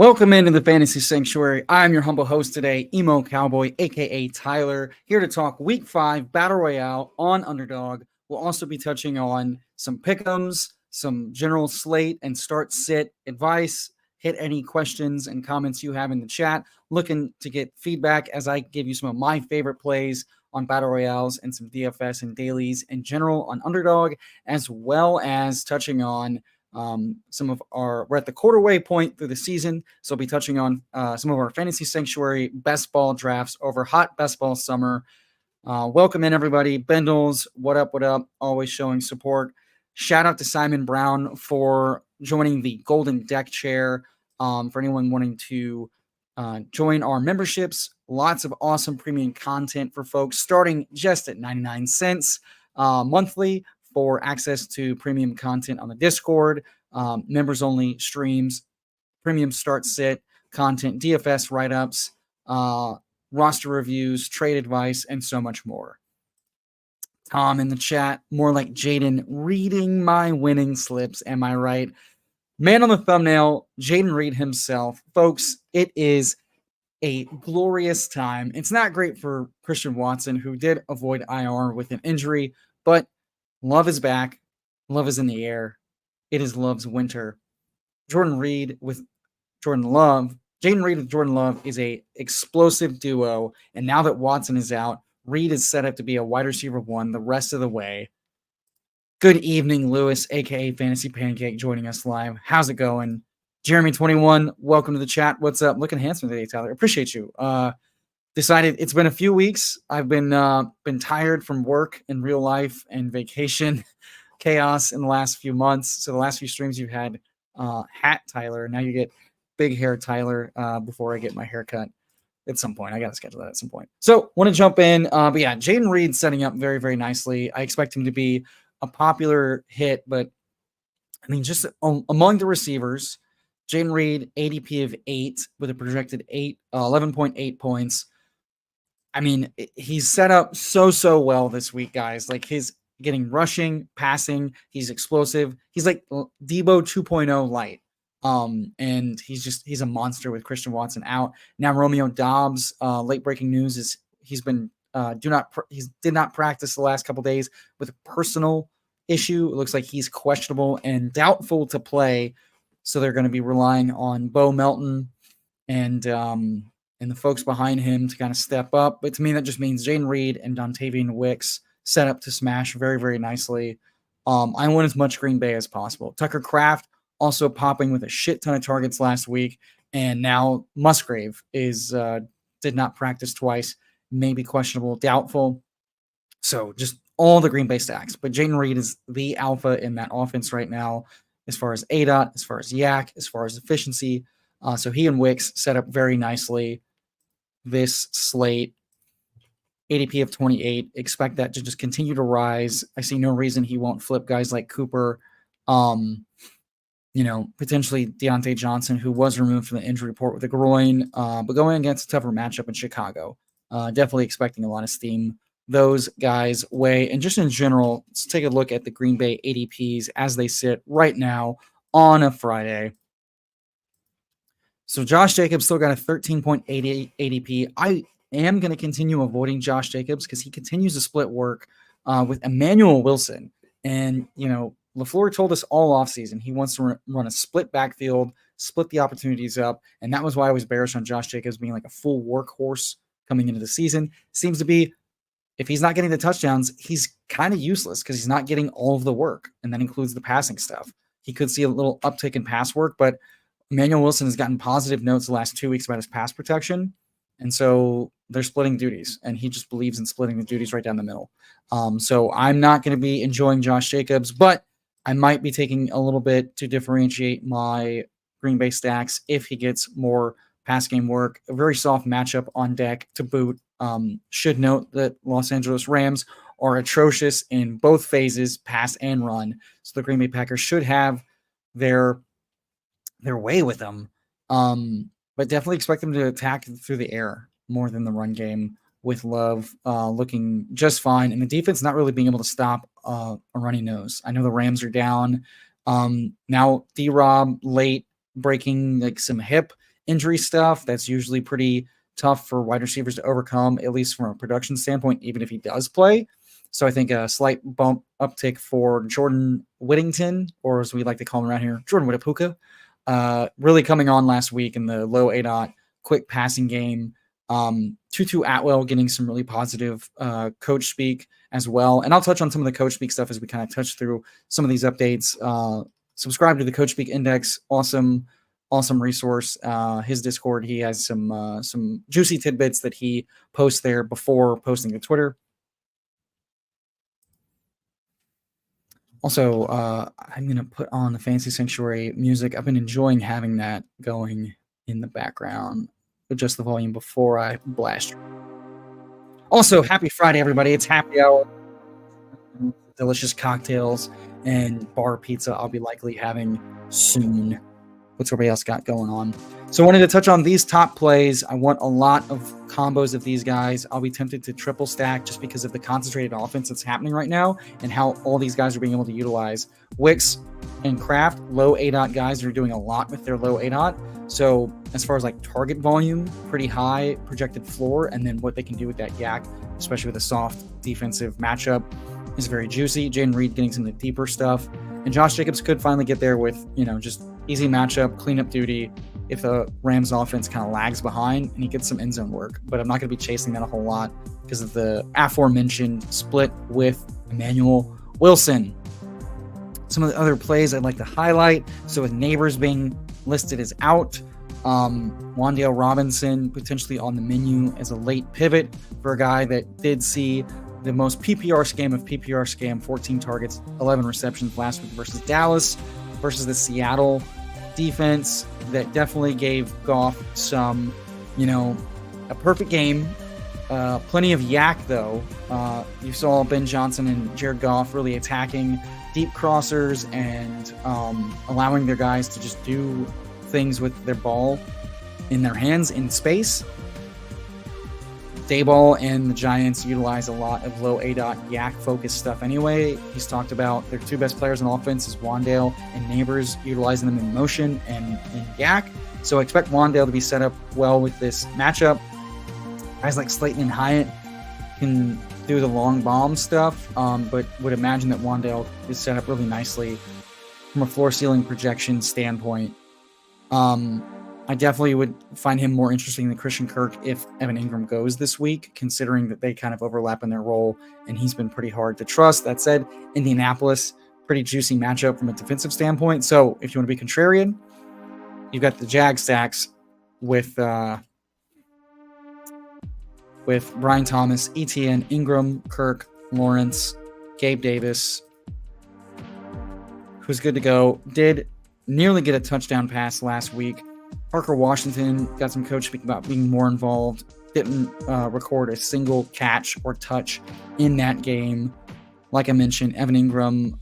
Welcome into the Fantasy Sanctuary. I'm your humble host today, Emo Cowboy, aka Tyler, here to talk Week 5 Battle Royale on Underdog. We'll also be touching on some pick'ems, some general slate and start sit advice, hit any questions and comments you have in the chat. Looking to get feedback as I give you some of my favorite plays on Battle Royales and some DFS and dailies in general on Underdog, as well as touching on we're at the quarter-way point through the season, so we'll be touching on some of our Fantasy Sanctuary best ball drafts over hot best ball summer. Welcome in, everybody. Bendels, what up, always showing support. Shout out to Simon Brown for joining the Golden Deck Chair. For anyone wanting to join our memberships, lots of awesome premium content for folks starting just at 99 cents monthly for access to premium content on the Discord, members only streams, premium start sit content, DFS write-ups, roster reviews, trade advice, and so much more. Tom in the chat, more like Jayden reading my winning slips. Am I right? Man on the thumbnail, Jayden Reed himself. Folks, it is a glorious time. It's not great for Christian Watson, who did avoid IR with an injury, but love is back. Love is in the air. It is love's winter. Jayden Reed with Jordan Love is a explosive duo. And now that Watson is out, Reed is set up to be a wide receiver one the rest of the way. Good evening, Lewis, aka Fantasy Pancake, joining us live. How's it going? Jeremy21, welcome to the chat. What's up? Looking handsome today, Tyler. Appreciate you. Decided it's been a few weeks. I've been tired from work and real life and vacation chaos in the last few months. So the last few streams you had hat Tyler. Now you get big hair Tyler before I get my haircut at some point. I got to schedule that at some point. So want to jump in. But yeah, Jayden Reed setting up very, very nicely. I expect him to be a popular hit, but I mean, just among the receivers, Jayden Reed, ADP of 8 with a projected 11.8 points. I mean, he's set up so well this week, guys. Like, he's getting rushing, passing. He's explosive. He's like Debo 2.0 light. And he's a monster with Christian Watson out. Now Romeo Doubs, late breaking news is he did not practice the last couple days with a personal issue. It looks like he's questionable and doubtful to play. So they're going to be relying on Bo Melton and the folks behind him to kind of step up. But to me, that just means Jayden Reed and Dontavian Wicks set up to smash very, very nicely. I want as much Green Bay as possible. Tucker Kraft also popping with a shit ton of targets last week. And now Musgrave did not practice twice, maybe questionable, doubtful. So just all the Green Bay stacks. But Jayden Reed is the alpha in that offense right now, as far as ADOT, as far as yak, as far as efficiency. So he and Wicks set up very nicely this slate. ADP of 28. Expect that to just continue to rise. I see no reason he won't flip guys like Cooper. Potentially Deontay Johnson, who was removed from the injury report with a groin, but going against a tougher matchup in Chicago. Definitely expecting a lot of steam those guys' way. And just in general, let's take a look at the Green Bay ADPs as they sit right now on a Friday. So Josh Jacobs still got a 13.88 ADP. I am going to continue avoiding Josh Jacobs because he continues to split work with Emmanuel Wilson. And, LaFleur told us all offseason he wants to run a split backfield, split the opportunities up. And that was why I was bearish on Josh Jacobs being like a full workhorse coming into the season. Seems to be, if he's not getting the touchdowns, he's kind of useless because he's not getting all of the work. And that includes the passing stuff. He could see a little uptick in pass work, but Emmanuel Wilson has gotten positive notes the last 2 weeks about his pass protection. And so they're splitting duties, and he just believes in splitting the duties right down the middle. So I'm not going to be enjoying Josh Jacobs, but I might be taking a little bit to differentiate my Green Bay stacks if he gets more pass game work. A very soft matchup on deck to boot. Should note that Los Angeles Rams are atrocious in both phases, pass and run. So the Green Bay Packers should have their way with them. But definitely expect them to attack through the air more than the run game, with Love looking just fine. And the defense not really being able to stop a runny nose. I know the Rams are down. Now D-Rob late breaking like some hip injury stuff. That's usually pretty tough for wide receivers to overcome, at least from a production standpoint, even if he does play. So I think a slight bump uptick for Jordan Whittington, or as we like to call him around here, Jordan Whittapuka, really coming on last week in the low A-dot, quick passing game. Tutu Atwell getting some really positive coach speak as well. And I'll touch on some of the coach speak stuff as we kind of touch through some of these updates. Subscribe to the Coach Speak Index. Awesome resource. His Discord, he has some juicy tidbits that he posts there before posting to Twitter. Also, I'm going to put on the Fantasy Sanctuary music. I've been enjoying having that going in the background. Adjust the volume before I blast. Also, happy Friday, everybody. It's happy hour. Delicious cocktails and bar pizza I'll be likely having soon. What's everybody else got going on? So I wanted to touch on these top plays. I want a lot of combos of these guys. I'll be tempted to triple stack just because of the concentrated offense that's happening right now and how all these guys are being able to utilize Wicks and Kraft, low A-dot guys that are doing a lot with their low A-dot. So as far as like target volume, pretty high projected floor, and then what they can do with that yak, especially with a soft defensive matchup, is very juicy. Jayden Reed getting some of the deeper stuff. And Josh Jacobs could finally get there with, just easy matchup, cleanup duty if the Rams offense kind of lags behind and he gets some end zone work. But I'm not going to be chasing that a whole lot because of the aforementioned split with Emmanuel Wilson. Some of the other plays I'd like to highlight. So with Neighbors being listed as out, Wan'Dale Robinson potentially on the menu as a late pivot for a guy that did see the most PPR scam, 14 targets, 11 receptions last week versus Dallas, versus the Seattle defense that definitely gave Goff some, a perfect game. Plenty of yak, though. You saw Ben Johnson and Jared Goff really attacking deep crossers and allowing their guys to just do things with their ball in their hands in space. Dayball and the Giants utilize a lot of low A-dot yak focused stuff anyway. He's talked about their two best players on offense is Wan'Dale and Neighbors, utilizing them in motion and in yak. So I expect Wan'Dale to be set up well with this matchup. Guys like Slayton and Hyatt can do the long bomb stuff, but would imagine that Wan'Dale is set up really nicely from a floor ceiling projection standpoint. I definitely would find him more interesting than Christian Kirk if Evan Ingram goes this week, considering that they kind of overlap in their role, and he's been pretty hard to trust. That said, Indianapolis, pretty juicy matchup from a defensive standpoint. So if you want to be contrarian, you've got the Jag stacks with Brian Thomas, Etienne, Ingram, Kirk, Lawrence, Gabe Davis, who's good to go. Did nearly get a touchdown pass last week. Parker Washington got some coach speaking about being more involved. Didn't record a single catch or touch in that game. Like I mentioned, Evan Ingram,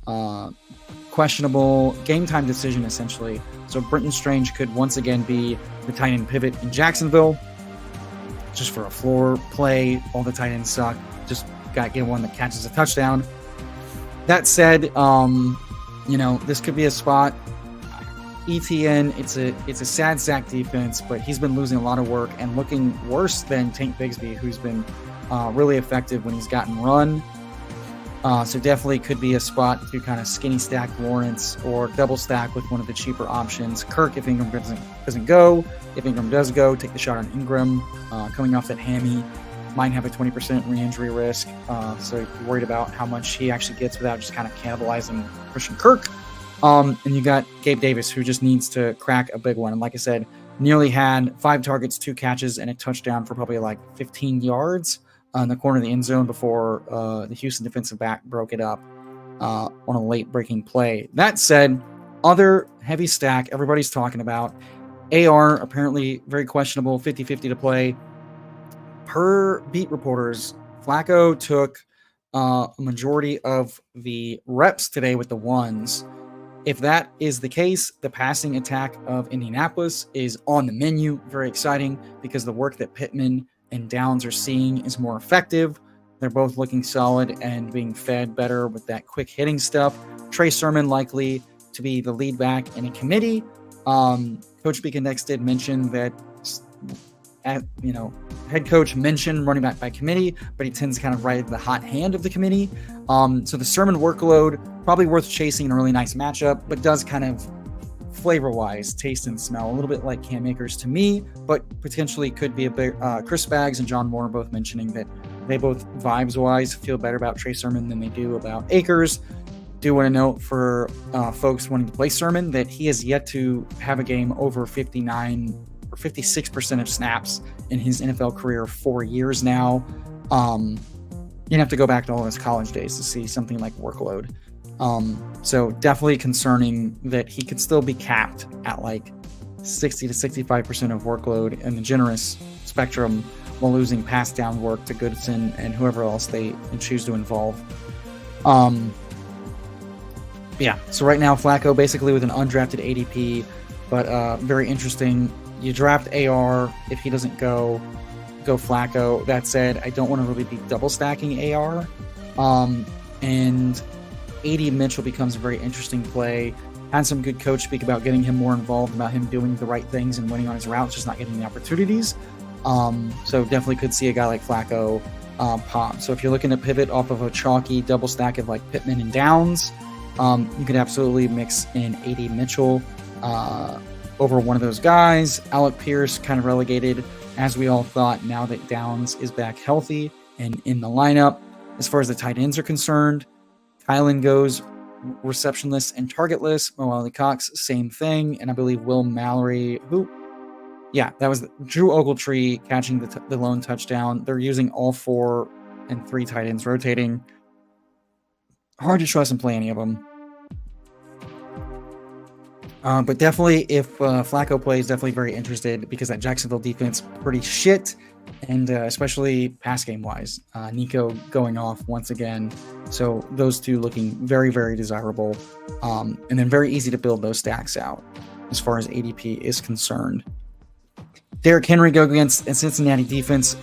questionable game time decision essentially. So Brenton Strange could once again be the tight end pivot in Jacksonville. Just for a floor play, all the tight ends suck. Just got to get one that catches a touchdown. That said, this could be a spot. ETN, it's a sad sack defense, but he's been losing a lot of work and looking worse than Tank Bigsby, who's been really effective when he's gotten run. So definitely could be a spot to kind of skinny stack Lawrence or double stack with one of the cheaper options. Kirk, if Ingram doesn't go. If Ingram does go, take the shot on Ingram. Coming off that hammy, might have a 20% re-injury risk. So you're worried about how much he actually gets without just kind of cannibalizing Christian Kirk. And you got Gabe Davis, who just needs to crack a big one. And like I said, nearly had 5 targets, 2 catches, and a touchdown for probably like 15 yards in the corner of the end zone before the Houston defensive back broke it up on a late breaking play. That said, other heavy stack everybody's talking about. AR, apparently very questionable, 50-50 to play. Per beat reporters, Flacco took a majority of the reps today with the ones. If that is the case, the passing attack of Indianapolis is on the menu. Very exciting because the work that Pittman and Downs are seeing is more effective. They're both looking solid and being fed better with that quick hitting stuff. Trey Sermon likely to be the lead back in a committee. Coach Beacon Next did mention that, head coach mentioned running back by committee, but he tends to kind of ride the hot hand of the committee. So the Sermon workload, probably worth chasing in a really nice matchup, but does kind of flavor-wise taste and smell a little bit like Cam Akers to me, but potentially could be a bit. Chris Baggs and John Moore both mentioning that they both vibes-wise feel better about Trey Sermon than they do about Akers. Do want to note for folks wanting to play Sermon that he has yet to have a game over 59 or 56% of snaps in his NFL career 4 years now. You'd have to go back to all his college days to see something like workload. So definitely concerning that he could still be capped at like 60 to 65% of workload in the generous spectrum while losing pass down work to Goodson and whoever else they choose to involve. Yeah, so right now Flacco basically with an undrafted ADP, but very interesting. You draft AR. If he doesn't go Flacco. That said, I don't want to really be double stacking AR. And AD Mitchell becomes a very interesting play. Had some good coach speak about getting him more involved, about him doing the right things and winning on his routes, just not getting the opportunities. So definitely could see a guy like Flacco pop. So if you're looking to pivot off of a chalky double stack of like Pittman and Downs, you could absolutely mix in AD Mitchell over one of those guys. Alec Pierce kind of relegated, as we all thought, now that Downs is back healthy and in the lineup. As far as the tight ends are concerned, Kylan goes receptionless and targetless. Mo Alley-Cox, same thing. And I believe Will Mallory, that was Drew Ogletree catching the lone touchdown. They're using all 4 and 3 tight ends rotating. Hard to trust and play any of them. But definitely, if Flacco plays, definitely very interested because that Jacksonville defense pretty shit, and especially pass game wise. Nico going off once again, so those two looking very, very desirable, and then very easy to build those stacks out as far as ADP is concerned. Derrick Henry go against a Cincinnati defense.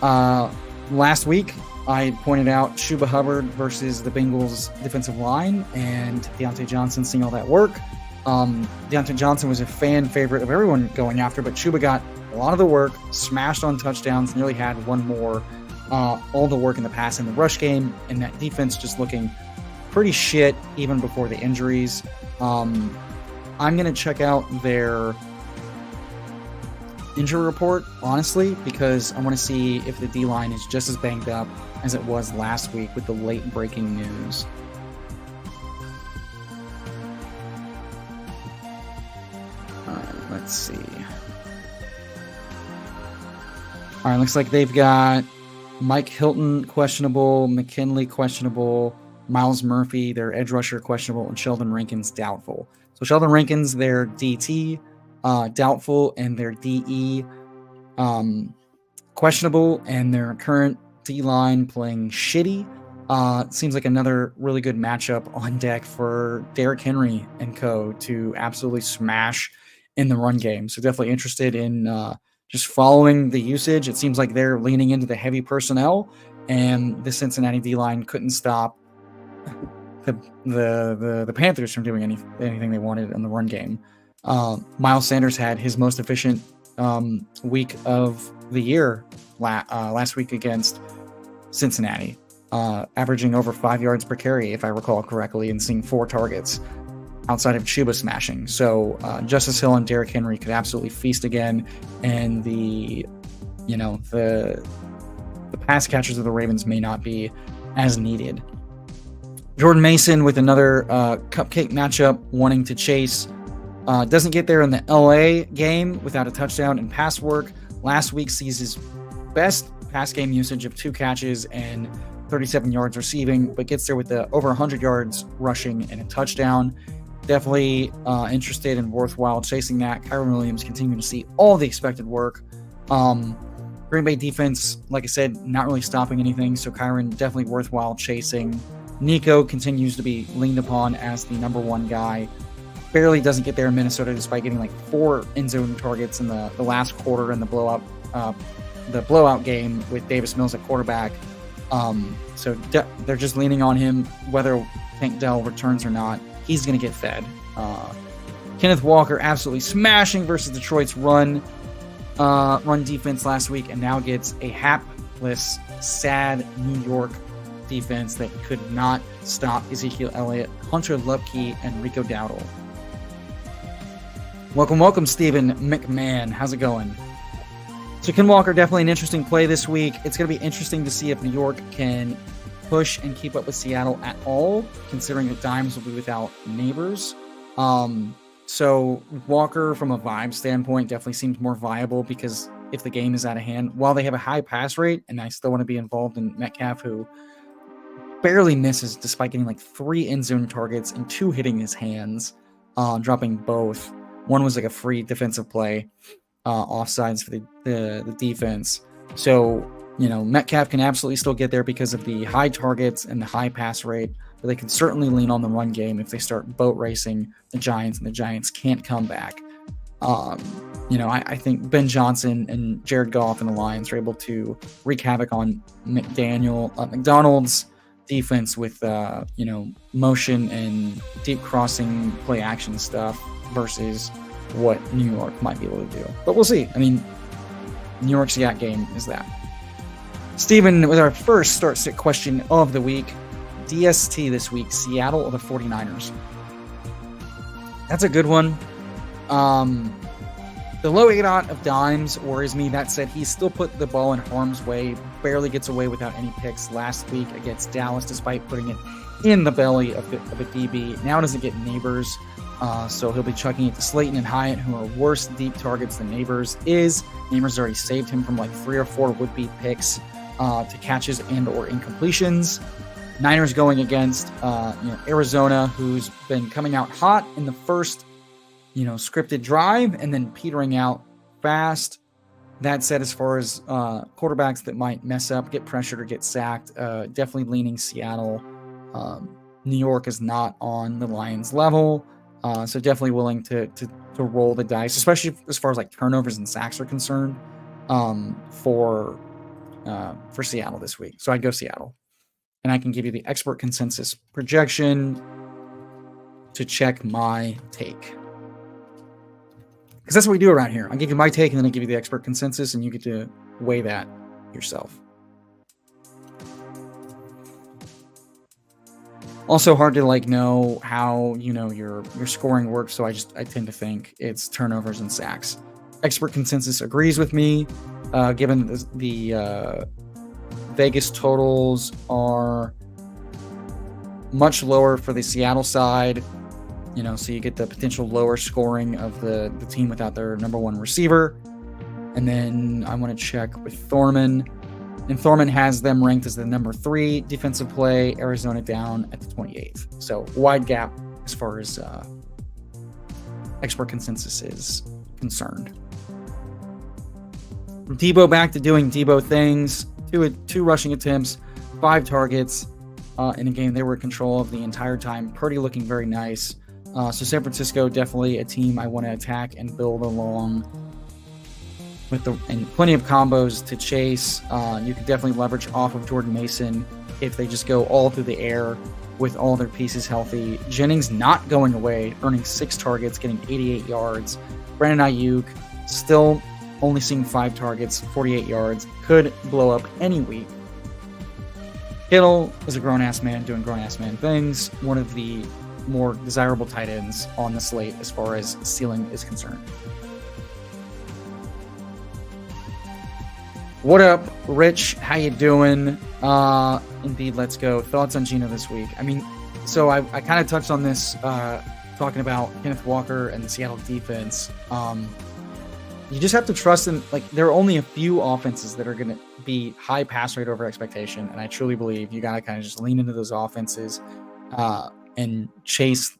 Last week, I pointed out Chuba Hubbard versus the Bengals defensive line, and Deontay Johnson seeing all that work. Deontay Johnson was a fan favorite of everyone going after, but Chuba got a lot of the work, smashed on touchdowns, nearly had one more. All the work in the pass and the rush game, and that defense just looking pretty shit even before the injuries. I'm going to check out their injury report, honestly, because I want to see if the D-line is just as banged up as it was last week with the late breaking news. Let's see. All right, looks like they've got Mike Hilton questionable, McKinley questionable, Miles Murphy, their edge rusher questionable, and Sheldon Rankins doubtful. So Sheldon Rankins, their DT, doubtful, and their DE questionable, and their current D-line playing shitty. Seems like another really good matchup on deck for Derrick Henry and co. to absolutely smash in the run game. So definitely interested in just following the usage. It seems like they're leaning into the heavy personnel, and the Cincinnati D-line couldn't stop the Panthers from doing anything they wanted in the run game. Miles Sanders had his most efficient week of the year last week against Cincinnati, averaging over 5 yards per carry, if I recall correctly, and seeing 4 targets outside of Chuba smashing. So Justice Hill and Derrick Henry could absolutely feast again, and the pass catchers of the Ravens may not be as needed. Jordan Mason with another cupcake matchup, wanting to chase. Doesn't get there in the LA game without a touchdown and pass work. Last week sees his best pass game usage of 2 catches and 37 yards receiving, but gets there with the over 100 yards rushing and a touchdown. Definitely interested and worthwhile chasing that. Kyron Williams continuing to see all the expected work. Green Bay defense, like I said, not really stopping anything, so Kyron definitely worthwhile chasing. Nico continues to be leaned upon as the number 1 guy. Barely doesn't get there in Minnesota despite getting like 4 end zone targets in the last quarter in the blowout game with Davis Mills at quarterback. So they're just leaning on him, whether Tank Dell returns or not. He's going to get fed. Kenneth Walker absolutely smashing versus Detroit's run defense last week, and now gets a hapless, sad New York defense that could not stop Ezekiel Elliott, Hunter Lupke, and Rico Dowdle. Welcome, Stephen McMahon. How's it going? So Ken Walker, definitely an interesting play this week. It's going to be interesting to see if New York can push and keep up with Seattle at all, considering that Dimes will be without Neighbors. So Walker, from a vibe standpoint, definitely seems more viable because if the game is out of hand, while they have a high pass rate, and I still want to be involved in Metcalf, who barely misses despite getting like 3 end zone targets and 2 hitting his hands, dropping both. One was like a free defensive play, offsides for the defense. So, Metcalf can absolutely still get there because of the high targets and the high pass rate, but they can certainly lean on the run game if they start boat racing the Giants and the Giants can't come back. I think Ben Johnson and Jared Goff and the Lions are able to wreak havoc on McDonald's defense with, motion and deep crossing play action stuff versus what New York might be able to do. But we'll see. I mean, New York's yacht game is that. Steven, with our first start-sit question of the week, DST this week, Seattle or the 49ers? That's a good one. The low ADOT of Dimes worries me. That said, he still put the ball in harm's way, barely gets away without any picks last week against Dallas, despite putting it in the belly of a DB. Now doesn't get Neighbors, so he'll be chucking it to Slayton and Hyatt, who are worse deep targets than Neighbors is. Neighbors already saved him from like 3 or 4 would-be picks to catches and or incompletions. Niners going against Arizona, who's been coming out hot in the first scripted drive and then petering out fast. That said, as far as quarterbacks that might mess up, get pressured, or get sacked, definitely leaning Seattle. New York is not on the Lions level, so definitely willing to roll the dice, especially as far as like turnovers and sacks are concerned, for Seattle this week. So I'd go Seattle. And I can give you the expert consensus projection to check my take. Because that's what we do around here. I give you my take, and then I give you the expert consensus, and you get to weigh that yourself. Also hard to know how your scoring works, so I tend to think it's turnovers and sacks. Expert consensus agrees with me, given the Vegas totals are much lower for the Seattle side, so you get the potential lower scoring of the team without their number one receiver. And then I want to check with Thorman, and Thorman has them ranked as the number 3 defensive play, Arizona down at the 28th. So wide gap as far as expert consensus is concerned. Debo back to doing Debo things. Two rushing attempts, 5 targets in a game they were in control of the entire time. Purdy looking very nice. So San Francisco, definitely a team I want to attack and build along with and plenty of combos to chase. You can definitely leverage off of Jordan Mason if they just go all through the air with all their pieces healthy. Jennings not going away, earning 6 targets, getting 88 yards. Brandon Ayuk still only seeing 5 targets, 48 yards. Could blow up any week. Kittle is a grown-ass man doing grown-ass man things. One of the more desirable tight ends on the slate as far as ceiling is concerned. What up, Rich? How you doing? Indeed, let's go. Thoughts on Geno this week? I mean, so I kind of touched on this talking about Kenneth Walker and the Seattle defense. You just have to trust them. There are only a few offenses that are going to be high pass rate over expectation, and I truly believe you got to kind of just lean into those offenses and chase.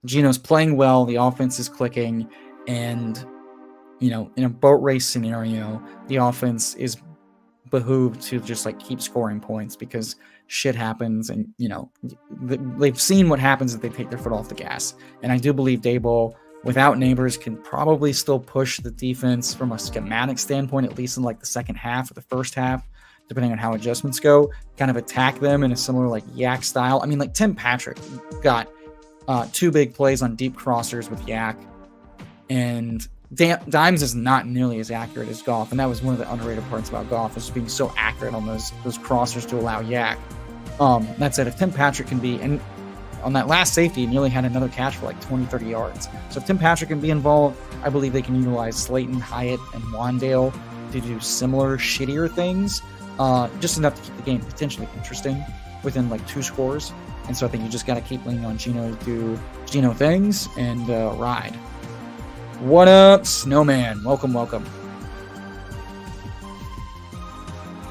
Geno's playing well, the offense is clicking, and in a boat race scenario, the offense is behooved to just keep scoring points because shit happens, and they've seen what happens if they take their foot off the gas. And I do believe Daboll, without Neighbors, can probably still push the defense from a schematic standpoint, at least in the second half or the first half, depending on how adjustments go, kind of attack them in a similar Yak style. I mean, Tim Patrick got 2 big plays on deep crossers with Yak And Dimes is not nearly as accurate as Goff, and that was one of the underrated parts about Goff, is being so accurate on those crossers to allow yak. That said, if Tim Patrick can be, and on that last safety, he nearly had another catch for like 20, 30 yards. So if Tim Patrick can be involved, I believe they can utilize Slayton, Hyatt, and Wandale to do similar, shittier things, just enough to keep the game potentially interesting within like 2 scores. And so I think you just got to keep leaning on Geno to do Geno things and ride. What up, Snowman? Welcome.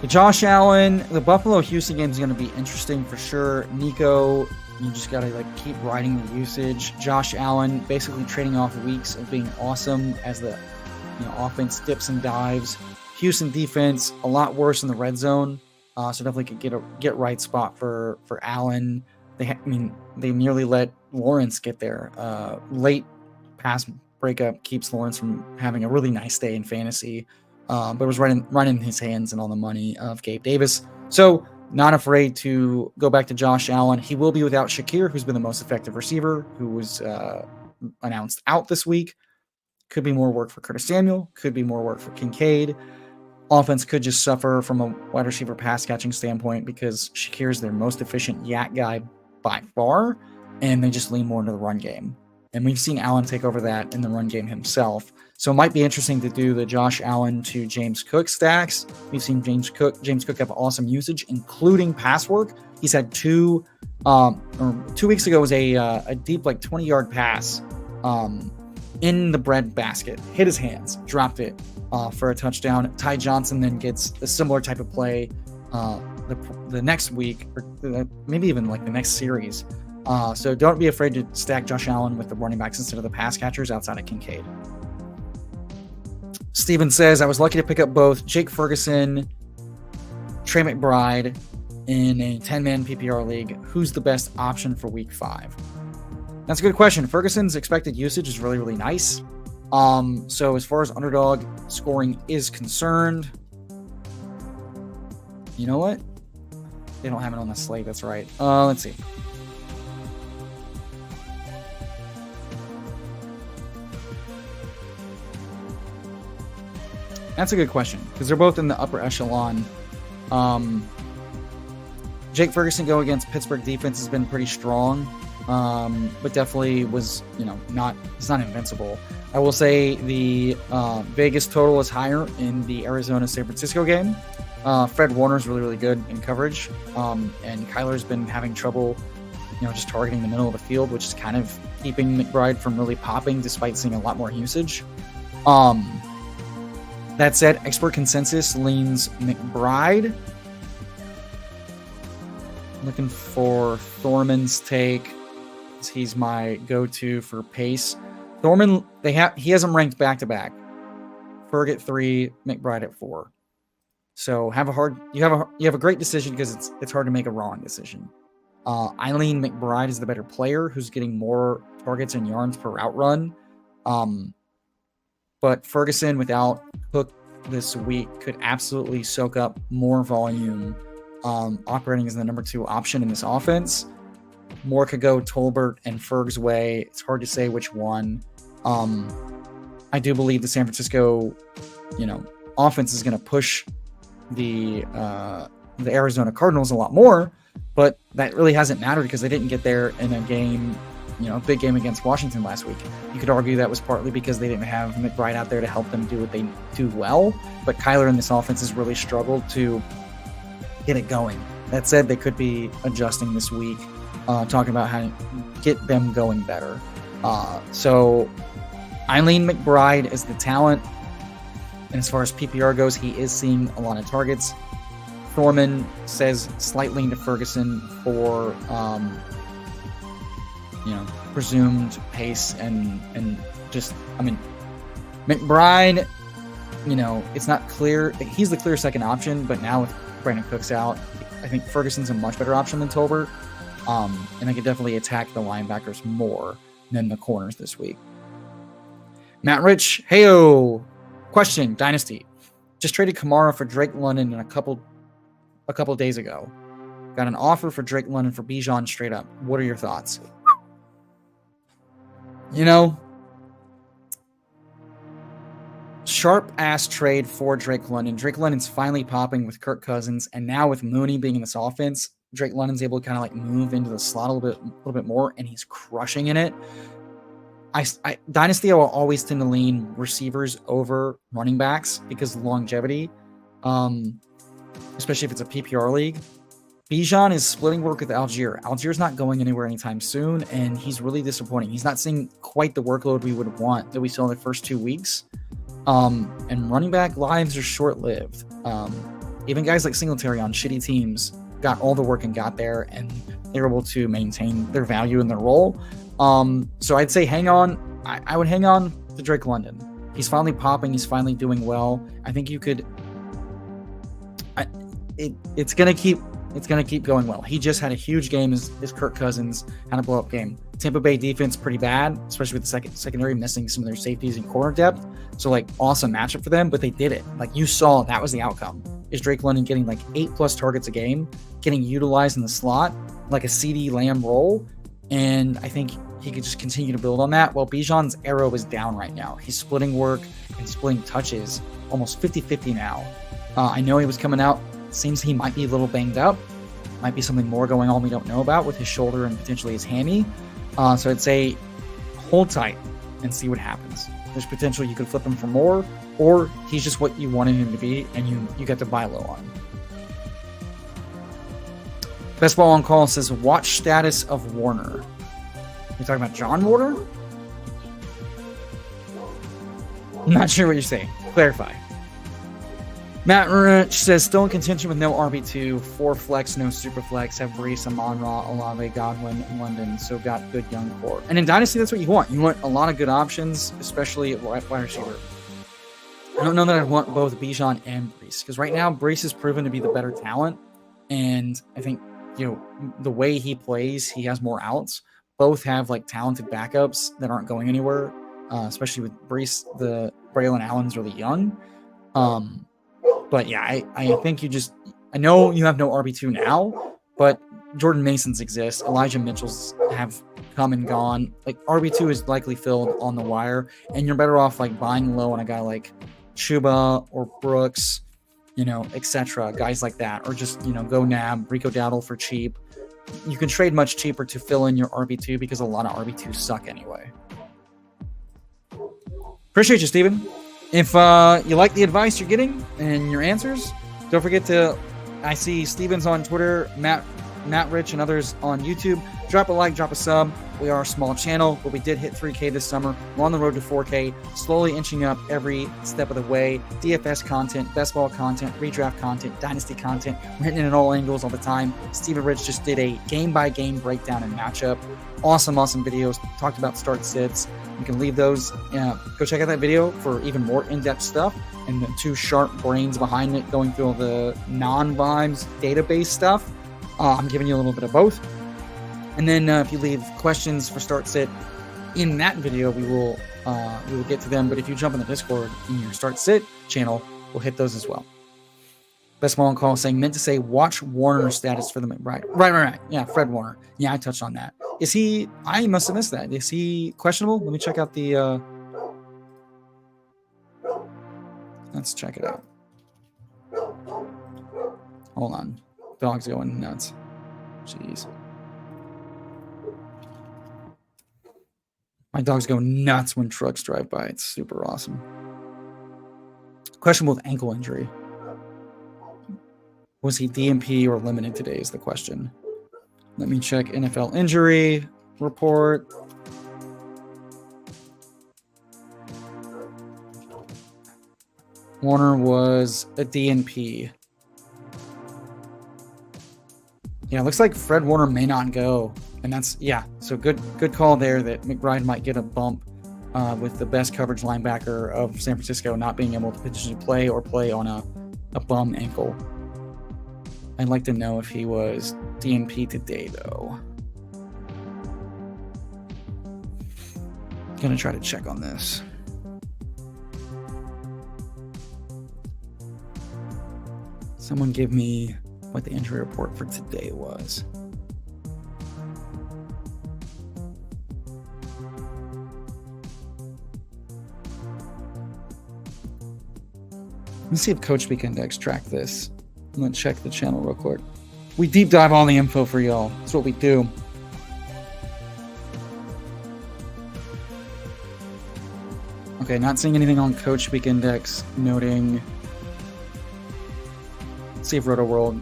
The Josh Allen, the Buffalo-Houston game is going to be interesting for sure. Nico, you just got to like keep riding the usage. Josh Allen basically trading off weeks of being awesome as the offense dips and dives. Houston defense a lot worse in the red zone, so definitely could get right spot for Allen. They nearly let Lawrence get there. Late pass breakup keeps Lawrence from having a really nice day in fantasy, but it was right in his hands and on the money of Gabe Davis. So not afraid to go back to Josh Allen. He will be without Shakir, who's been the most effective receiver, who was announced out this week. Could be more work for Curtis Samuel. Could be more work for Kincaid. Offense could just suffer from a wide receiver pass catching standpoint because Shakir is their most efficient yak guy by far, and they just lean more into the run game. And we've seen Allen take over that in the run game himself. So it might be interesting to do the Josh Allen to James Cook stacks. We've seen James Cook have awesome usage, including pass work. He's had 2 weeks ago was a deep like 20-yard pass in the bread basket, hit his hands, dropped it for a touchdown. Ty Johnson then gets a similar type of play the next week, or maybe even like the next series. So don't be afraid to stack Josh Allen with the running backs instead of the pass catchers outside of Kincaid. Steven says, I was lucky to pick up both Jake Ferguson, Trey McBride in a 10-man PPR league. Who's the best option for week 5? That's a good question. Ferguson's expected usage is really, really nice. So as far as underdog scoring is concerned, you know what? They don't have it on the slate. That's right. Let's see. That's a good question because they're both in the upper echelon. Jake Ferguson going against Pittsburgh defense has been pretty strong, but definitely was, it's not invincible. I will say the Vegas total is higher in the Arizona-San Francisco game. Fred Warner's really, really good in coverage, and Kyler's been having trouble, just targeting the middle of the field, which is kind of keeping McBride from really popping despite seeing a lot more usage. That said, expert consensus leans McBride. Looking for Thorman's take. He's my go-to for pace. Thorman, he has him ranked back-to-back. Ferg at 3, McBride at 4. So you have a great decision because it's hard to make a wrong decision. Eileen McBride is the better player who's getting more targets and yards per route run. But Ferguson without Cook this week could absolutely soak up more volume, operating as the number 2 option in this offense. More could go Tolbert and Ferg's way. It's hard to say which one. I do believe the San Francisco, offense is going to push the Arizona Cardinals a lot more, but that really hasn't mattered because they didn't get there in a game, big game against Washington last week. You could argue that was partly because they didn't have McBride out there to help them do what they do well, but Kyler in this offense has really struggled to get it going. That said, they could be adjusting this week, talking about how to get them going better. So Eileen McBride is the talent, and as far as PPR goes, he is seeing a lot of targets. Thorman says slightly into Ferguson for presumed pace and just, McBride, it's not clear. He's the clear second option, but now with Brandon Cooks out, I think Ferguson's a much better option than Tolbert. And I could definitely attack the linebackers more than the corners this week. Matt Rich, heyo. Question, Dynasty. Just traded Kamara for Drake London a couple days ago. Got an offer for Drake London for Bijan straight up. What are your thoughts? sharp ass trade for Drake London. Drake London's finally popping with Kirk Cousins, and now with Mooney being in this offense, Drake London's able to kind of like move into the slot a little bit more, and he's crushing in it. Dynasty, I will always tend to lean receivers over running backs because of longevity, especially if it's a PPR league. Bijan is splitting work with Algier. Algier's not going anywhere anytime soon, and he's really disappointing. He's not seeing quite the workload we would want that we saw in the first 2 weeks. And running back lives are short-lived. Even guys like Singletary on shitty teams got all the work and got there, and they were able to maintain their value in their role. So I'd say hang on. I would hang on to Drake London. He's finally popping. He's finally doing well. I think you could. It's gonna keep going well. He just had a huge game as Kirk Cousins had a blow-up game. Tampa Bay defense pretty bad, especially with the secondary missing some of their safeties and corner depth. So like awesome matchup for them, but they did it. Like you saw, that was the outcome. Is Drake London getting like 8+ targets a game, getting utilized in the slot like a CeeDee Lamb role, and I think he could just continue to build on that. Well, Bijan's arrow is down right now. He's splitting work and splitting touches almost 50-50 now. I know he was coming out. Seems he might be a little banged up. Might be something more going on we don't know about with his shoulder and potentially his hammy. So I'd say hold tight and see what happens. There's potential you could flip him for more, or he's just what you wanted him to be, and you get to buy low on him. Best Ball on Call says, watch status of Warner. You're talking about John Warner? I'm not sure what you're saying. Clarify. Matt Rich says, still in contention with no RB2, 4 flex, no super flex, have Brees, Amon-Ra, Olave, Godwin, and London, so got good young core. And in Dynasty, that's what you want. You want a lot of good options, especially at wide receiver. I don't know that I want both Bijan and Brees, because right now, Brees has proven to be the better talent, and I think, the way he plays, he has more outs. Both have, like, talented backups that aren't going anywhere, especially with Brees. The Braylon Allen's really young. But yeah, I think I know you have no RB2 now, but Jordan Mason's exist. Elijah Mitchell's have come and gone. Like RB2 is likely filled on the wire, and you're better off like buying low on a guy like Chuba or Brooks, etc. Guys like that, or just, go nab Rico Dowdle for cheap. You can trade much cheaper to fill in your RB2 because a lot of RB2s suck anyway. Appreciate you, Steven. If you like the advice you're getting and your answers, don't forget to, I see Steven's on Twitter, Matt Rich, and others on YouTube. Drop a like, drop a sub. We are a small channel, but we did hit 3K this summer. We're on the road to 4K, slowly inching up every step of the way. DFS content, best ball content, redraft content, dynasty content. We're hitting it at all angles all the time. Steven Rich just did a game-by-game breakdown and matchup. Awesome videos. Talked about start sits. You can leave those. Go check out that video for even more in-depth stuff and the 2 sharp brains behind it going through all the non-vibes database stuff. I'm giving you a little bit of both. And then if you leave questions for Start Sit in that video, we will get to them. But if you jump in the Discord in your Start Sit channel, we'll hit those as well. Best Ball on Call saying, meant to say watch Warner status for the right. Yeah, Fred Warner. Yeah, I touched on that. Is he? I must have missed that. Is he questionable? Let me check out the. Let's check it out. Hold on. Dog's going nuts. Jeez. My dogs go nuts when trucks drive by. It's super awesome. Questionable with ankle injury. Was he DNP or limited today is the question. Let me check NFL injury report. Warner was a DNP. Yeah, looks like Fred Warner may not go. And that's, so good call there that McBride might get a bump with the best coverage linebacker of San Francisco not being able to potentially play or play on a bum ankle. I'd like to know if he was DNP today, though. Gonna try to check on this. Someone give me what the injury report for today was. Let's see if Coach Speak Index tracked this. I'm going to check the channel real quick. We deep dive all the info for y'all. That's what we do. Okay, not seeing anything on Coach Speak Index noting. Let's see if Roto World.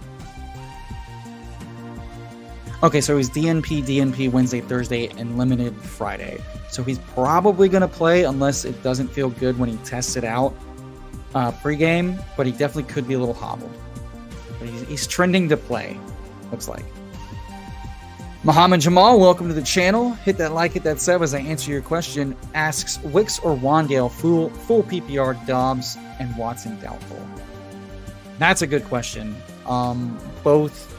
Okay, so he's DNP Wednesday, Thursday, and limited Friday. So he's probably going to play unless it doesn't feel good when he tests it out pre-game, but he definitely could be a little hobbled. But he's trending to play, looks like. Muhammad Jamal, welcome to the channel. Hit that like, hit that sub as I answer your question. Asks, Wicks or Wandale, full PPR, Dobbs, and Watson doubtful? That's a good question. Both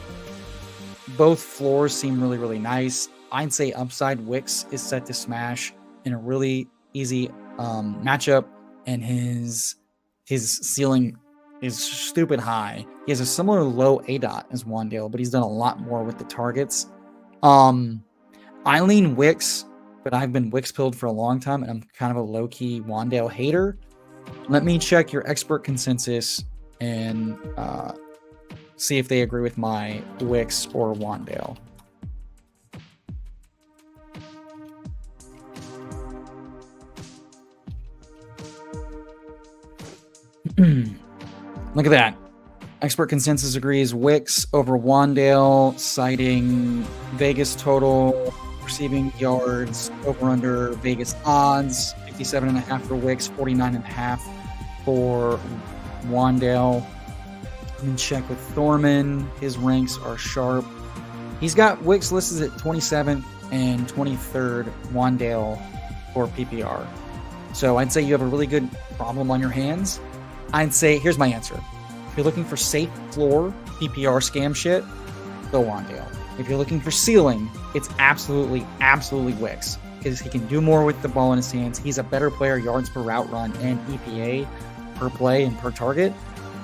floors seem really, really nice. I'd say upside Wicks is set to smash in a really easy matchup, and his ceiling is stupid high. He has a similar low ADOT as Wandale, but he's done a lot more with the targets. I lean Wicks, but I've been Wicks pilled for a long time, and I'm kind of a low-key Wandale hater. Let me check your expert consensus and see if they agree with my Wicks or Wandale. Look at that. Expert consensus agrees Wicks over Wandale, citing Vegas total receiving yards over under Vegas odds, 57.5 for Wicks, 49.5 for Wandale. Let me check with Thorman. His ranks are sharp. He's got Wicks listed at 27th and 23rd, Wandale for PPR. So I'd say you have a really good problem on your hands. I'd say, here's my answer. If you're looking for safe floor PPR scam shit, go Wandale. If you're looking for ceiling, it's absolutely Wicks, because he can do more with the ball in his hands. He's a better player, yards per route run and EPA per play and per target.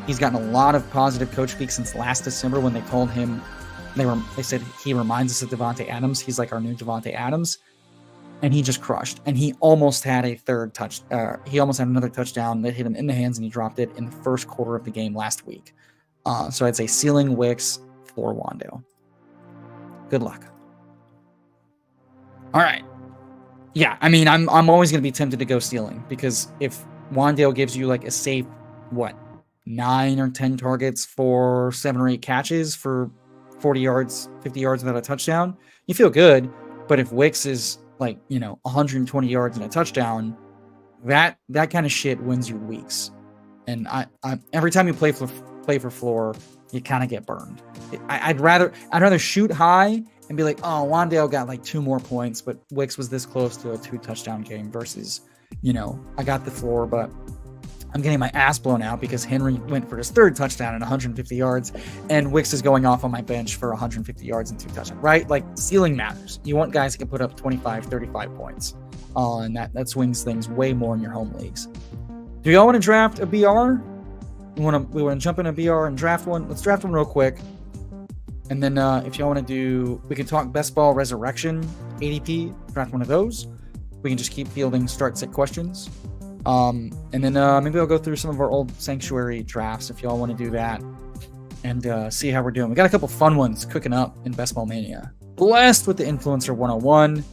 He's gotten a lot of positive coach speak since last December when they called him. They said he reminds us of Devontae Adams. He's like our new Devontae Adams, and he just crushed. And he almost had he almost had another touchdown that hit him in the hands, and he dropped it in the first quarter of the game last week. So I'd say ceiling Wicks, floor Wandale. Good luck. All right. Yeah, I mean, I'm always going to be tempted to go ceiling, because if Wandale gives you like a safe 9 or 10 targets for 7 or 8 catches for 40 yards, 50 yards without a touchdown, you feel good. But if Wicks is 120 yards and a touchdown, that kind of shit wins you weeks. And I every time you play for floor, you kind of get burned. I'd rather shoot high and be like, oh, Wandale got 2 more points, but Wicks was this close to a 2 touchdown game versus, I got the floor, but I'm getting my ass blown out because Henry went for his 3rd touchdown at 150 yards, and Wicks is going off on my bench for 150 yards and 2 touchdowns, right? Ceiling matters. You want guys who can put up 25, 35 points, and that swings things way more in your home leagues. Do y'all want to draft a BR? We want to jump in a BR and draft one? Let's draft one real quick. And then if y'all want to do, we can talk best ball resurrection, ADP, draft one of those. We can just keep fielding start sit questions. And then maybe I'll go through some of our old sanctuary drafts if y'all want to do that and see how we're doing. We got a couple fun ones cooking up in Best Ball Mania. Blessed with the Influencer 101.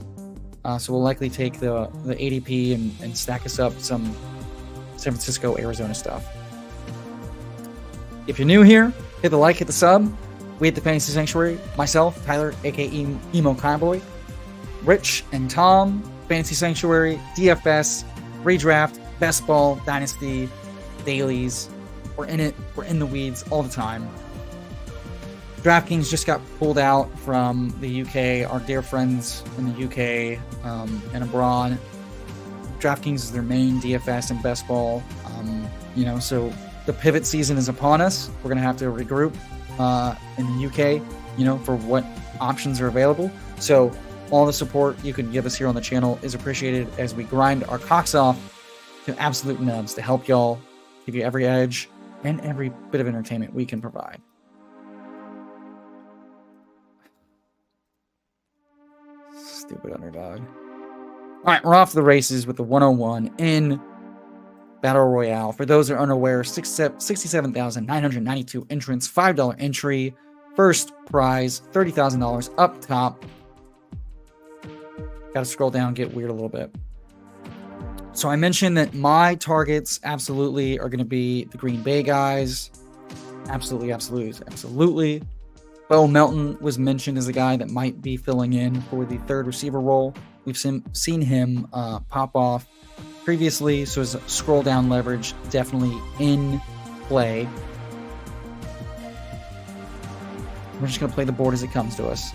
So we'll likely take the ADP and stack us up some San Francisco, Arizona stuff. If you're new here, hit the like, hit the sub. We at the Fantasy Sanctuary, myself, Tyler, aka Emo Cowboy, Rich and Tom, Fantasy Sanctuary, DFS, Redraft, Best Ball, Dynasty, Dailies. We're in it. We're in the weeds all the time. DraftKings just got pulled out from the UK. Our dear friends in the UK and abroad. DraftKings is their main DFS and Best Ball. So the pivot season is upon us. We're going to have to regroup in the UK, for what options are available. So all the support you can give us here on the channel is appreciated as we grind our cocks off to absolute nubs to help y'all, give you every edge and every bit of entertainment we can provide. Stupid underdog. All right, we're off to the races with the 101 in Battle Royale. For those that are unaware, 67,992 entrants, $5 entry. First prize, $30,000 up top. Got to scroll down, get weird a little bit. So I mentioned that my targets absolutely are going to be the Green Bay guys. Absolutely. Bo Melton was mentioned as a guy that might be filling in for the third receiver role. We've seen him pop off previously, so his scroll down leverage definitely in play. We're just going to play the board as it comes to us.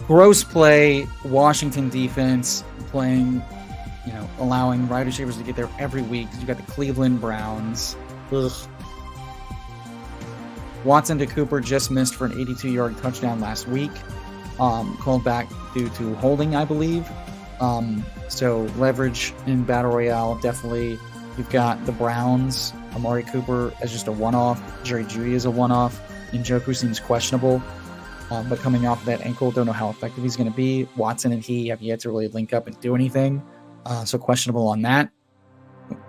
Gross play, Washington defense playing, allowing wide receivers to get there every week. You got the Cleveland Browns. Ugh. Watson to Cooper just missed for an 82-yard touchdown last week. Called back due to holding, I believe. So leverage in Battle Royale, definitely. You've got the Browns, Amari Cooper as just a one-off. Jerry Jeudy is a one-off. Njoku seems questionable. But coming off of that ankle, don't know how effective he's going to be. Watson and he have yet to really link up and do anything. So questionable on that.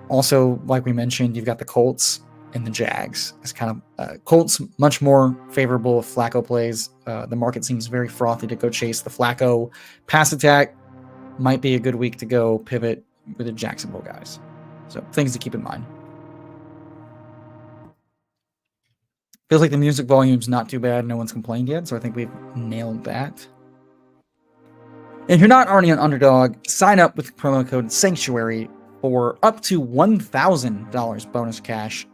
Also, like we mentioned, you've got the Colts and the Jags. It's kind of Colts much more favorable if Flacco plays. The market seems very frothy to go chase the Flacco pass attack. Might be a good week to go pivot with the Jacksonville guys. So things to keep in mind. Feels like the music volume's not too bad. No one's complained yet, so I think we've nailed that. And if you're not already on Underdog, sign up with the promo code Sanctuary for up to $1,000 bonus cash.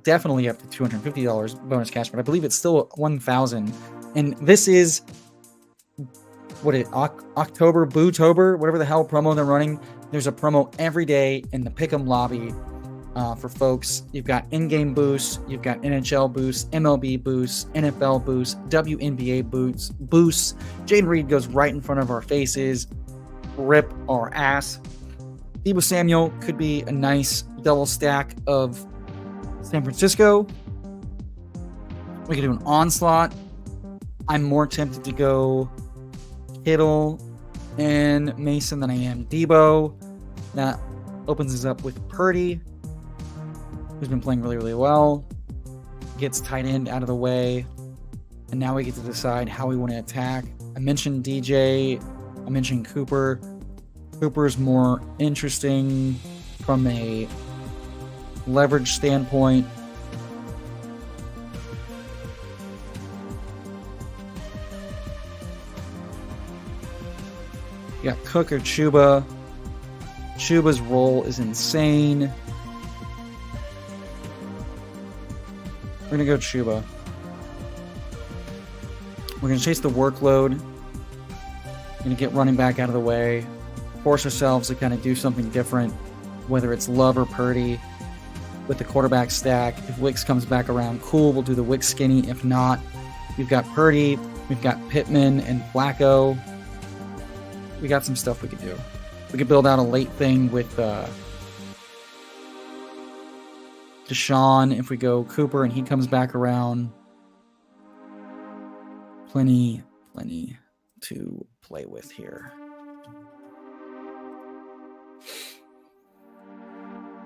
Definitely up to $250 bonus cash, but I believe it's still $1,000. And this is October, Bootober, whatever the hell promo they're running. There's a promo every day in the Pick'em lobby. For folks, you've got in-game boosts, you've got NHL boosts, MLB boosts, NFL boosts, WNBA boosts. Jayden Reed goes right in front of our faces. Rip our ass. Deebo Samuel could be a nice double stack of San Francisco. We could do an onslaught. I'm more tempted to go Kittle and Mason than I am Deebo. That opens us up with Purdy, who's been playing really, really well. Gets tight end out of the way. And now we get to decide how we want to attack. I mentioned DJ. I mentioned Cooper. Cooper's more interesting from a leverage standpoint. You got Cook or Chuba. Chuba's role is insane. We're going to go Chuba. We're going to chase the workload. We're going to get running back out of the way. Force ourselves to kind of do something different, whether it's Love or Purdy with the quarterback stack. If Wicks comes back around, cool, we'll do the Wicks skinny. If not, we've got Purdy, we've got Pittman and Flacco. We got some stuff we could do. We could build out a late thing with Deshaun if we go Cooper and he comes back around. Plenty to play with here.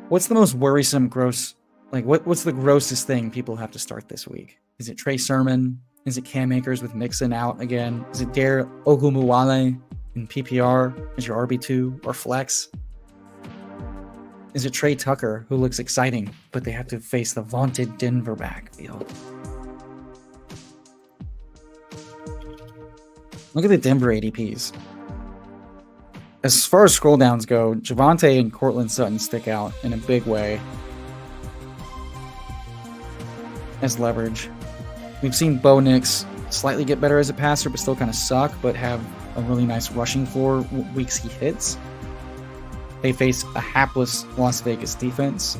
What's the most worrisome what's the grossest thing people have to start this week? Is it Trey Sermon? Is it Cam Akers with Mixon out again? Is it Dare Ogumawale in PPR as your RB2 or flex? Is it Trey Tucker, who looks exciting, but they have to face the vaunted Denver backfield? Look at the Denver ADPs. As far as scroll downs go, Javonte and Cortland Sutton stick out in a big way as leverage. We've seen Bo Nix slightly get better as a passer, but still kind of suck, but have a really nice rushing floor weeks he hits. They face a hapless Las Vegas defense.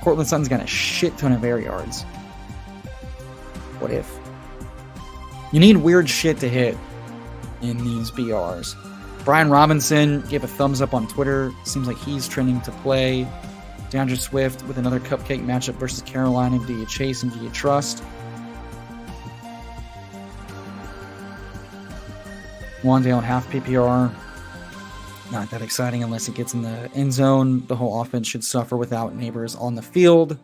Cortland Sutton's got a shit ton of air yards. What if? You need weird shit to hit in these BRs. Brian Robinson gave a thumbs up on Twitter. Seems like he's trending to play. DeAndre Swift with another cupcake matchup versus Carolina. Do you chase and do you trust? Wandale half PPR. Not that exciting unless it gets in the end zone. The whole offense should suffer without Neighbors on the field.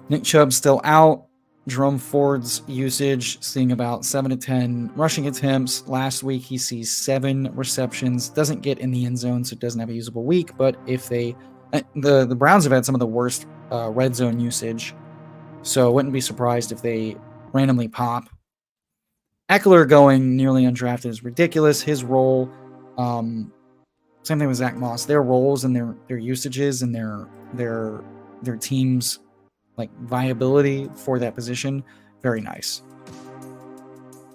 Nick Chubb's still out. Jerome Ford's usage, seeing about 7 to 10 rushing attempts. Last week, he sees 7 receptions. Doesn't get in the end zone, so it doesn't have a usable week. But if they... The Browns have had some of the worst red zone usage, so wouldn't be surprised if they randomly pop. Eckler going nearly undrafted is ridiculous. His role, same thing with Zach Moss. Their roles and their usages and their team's like viability for that position, very nice.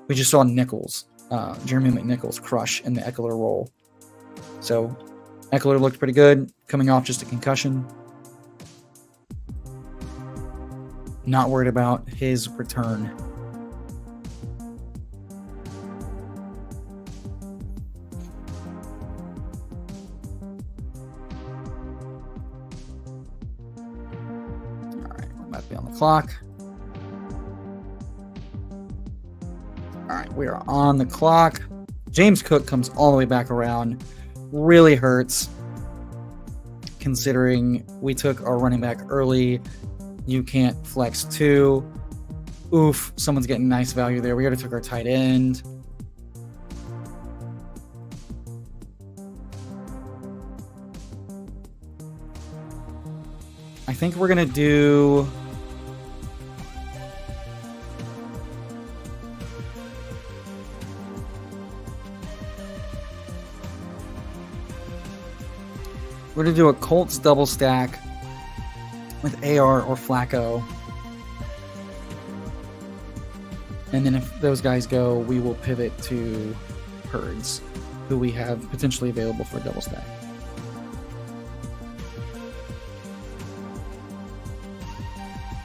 We just saw Nichols, Jeremy McNichols, crush in the Eckler role. So Eckler looked pretty good, coming off just a concussion. Not worried about his return. On the clock. All right, we are on the clock. James Cook comes all the way back around. Really hurts considering we took our running back early. You can't flex 2. Oof, someone's getting nice value there. We already took our tight end. I think we're going to do... We're going to do a Colts double stack with AR or Flacco. And then if those guys go, we will pivot to Hurts, who we have potentially available for a double stack.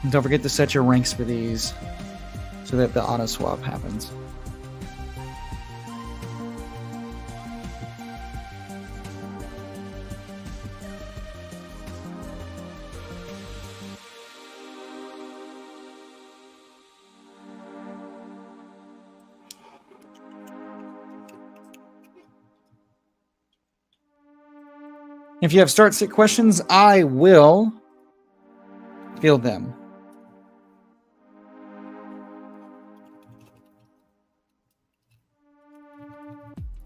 And don't forget to set your ranks for these so that the auto swap happens. If you have start-sit questions, I will field them.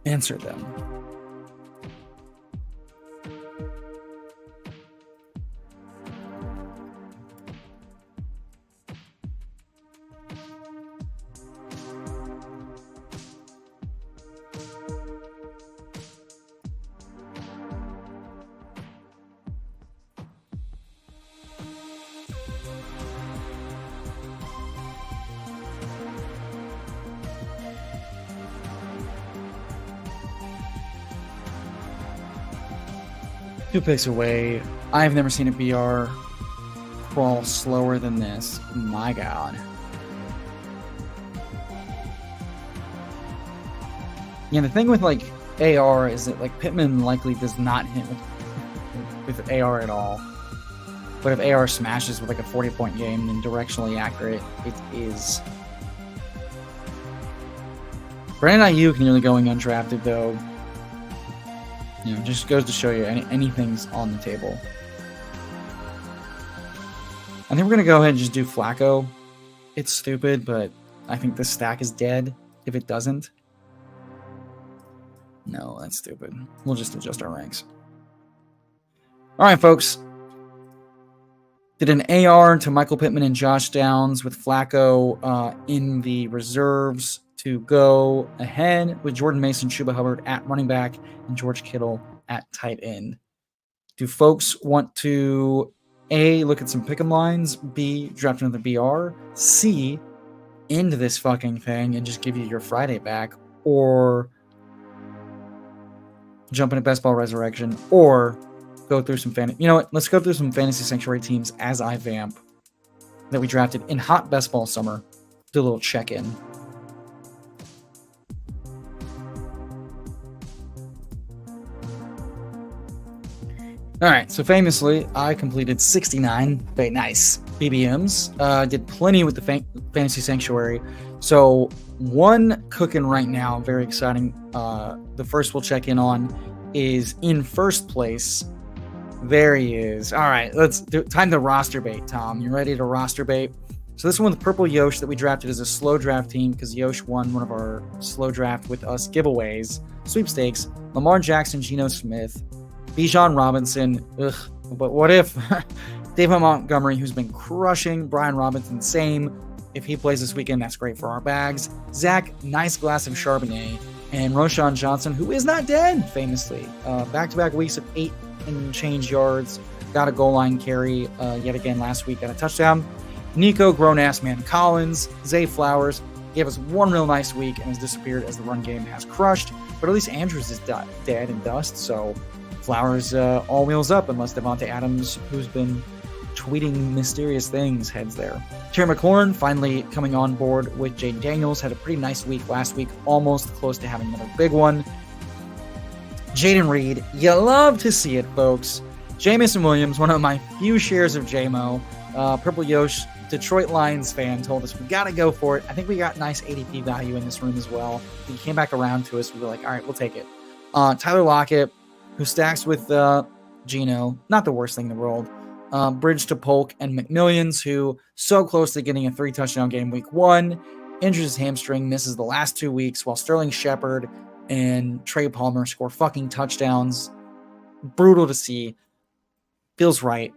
Answer them. Two picks away. I've never seen a BR crawl slower than this. My God. Yeah, the thing with like AR is that like Pittman likely does not hit with AR at all. But if AR smashes with like a 40-point game, then directionally accurate it is. Brandon Ayuk nearly going undrafted though. You know, just goes to show you anything's on the table. I think we're going to go ahead and just do Flacco. It's stupid, but I think this stack is dead if it doesn't. No, that's stupid. We'll just adjust our ranks. All right, folks. Did an AR to Michael Pittman and Josh Downs with Flacco in the reserves to go ahead with Jordan Mason, Chuba Hubbard at running back, and George Kittle at tight end. Do folks want to A, look at some pick'em lines, B, draft another BR, C, end this fucking thing and just give you your Friday back, or jump into Best Ball Resurrection, or go through some fantasy. You know what? Let's go through some Fantasy Sanctuary teams as I vamp that we drafted in hot Best Ball summer. Do a little check-in. All right, so famously, I completed 69, very nice, BBMs. Did plenty with the Fantasy Sanctuary. So One cooking right now, very exciting. The first we'll check in on is in first place. There he is. All right, let's do time to roster bait, Tom. You ready to roster bait? So this one with Purple Yosh that we drafted as a slow draft team because Yosh won one of our slow draft with us giveaways, sweepstakes. Lamar Jackson, Geno Smith, Bijan Robinson. Ugh, but what if David Montgomery, who's been crushing, Brian Robinson, same. If he plays this weekend, that's great for our bags. Zach, nice glass of Chardonnay. And Roschon Johnson, who is not dead, famously. Back-to-back weeks of 8 and change yards. Got a goal line carry yet again last week. Got a touchdown. Nico, grown-ass man Collins. Zay Flowers gave us one real nice week and has disappeared as the run game has crushed. But at least Andrews is dead and dust, so Flowers all wheels up unless Devontae Adams, who's been tweeting mysterious things, heads there. Terry McLaurin finally coming on board with Jayden Daniels. Had a pretty nice week last week, almost close to having another big one. Jayden Reed, you love to see it, folks. Jamison Williams, one of my few shares of JMO. Purple Yosh, Detroit Lions fan, told us we got to go for it. I think we got nice ADP value in this room as well. He came back around to us. We were like, all right, we'll take it. Tyler Lockett, who stacks with Geno, not the worst thing in the world. Bridge to Polk and McMillions, who so close to getting a 3-touchdown game week 1. Injures his hamstring, misses the last 2 weeks, while Sterling Shepard and Trey Palmer score fucking touchdowns. Brutal to see. Feels right.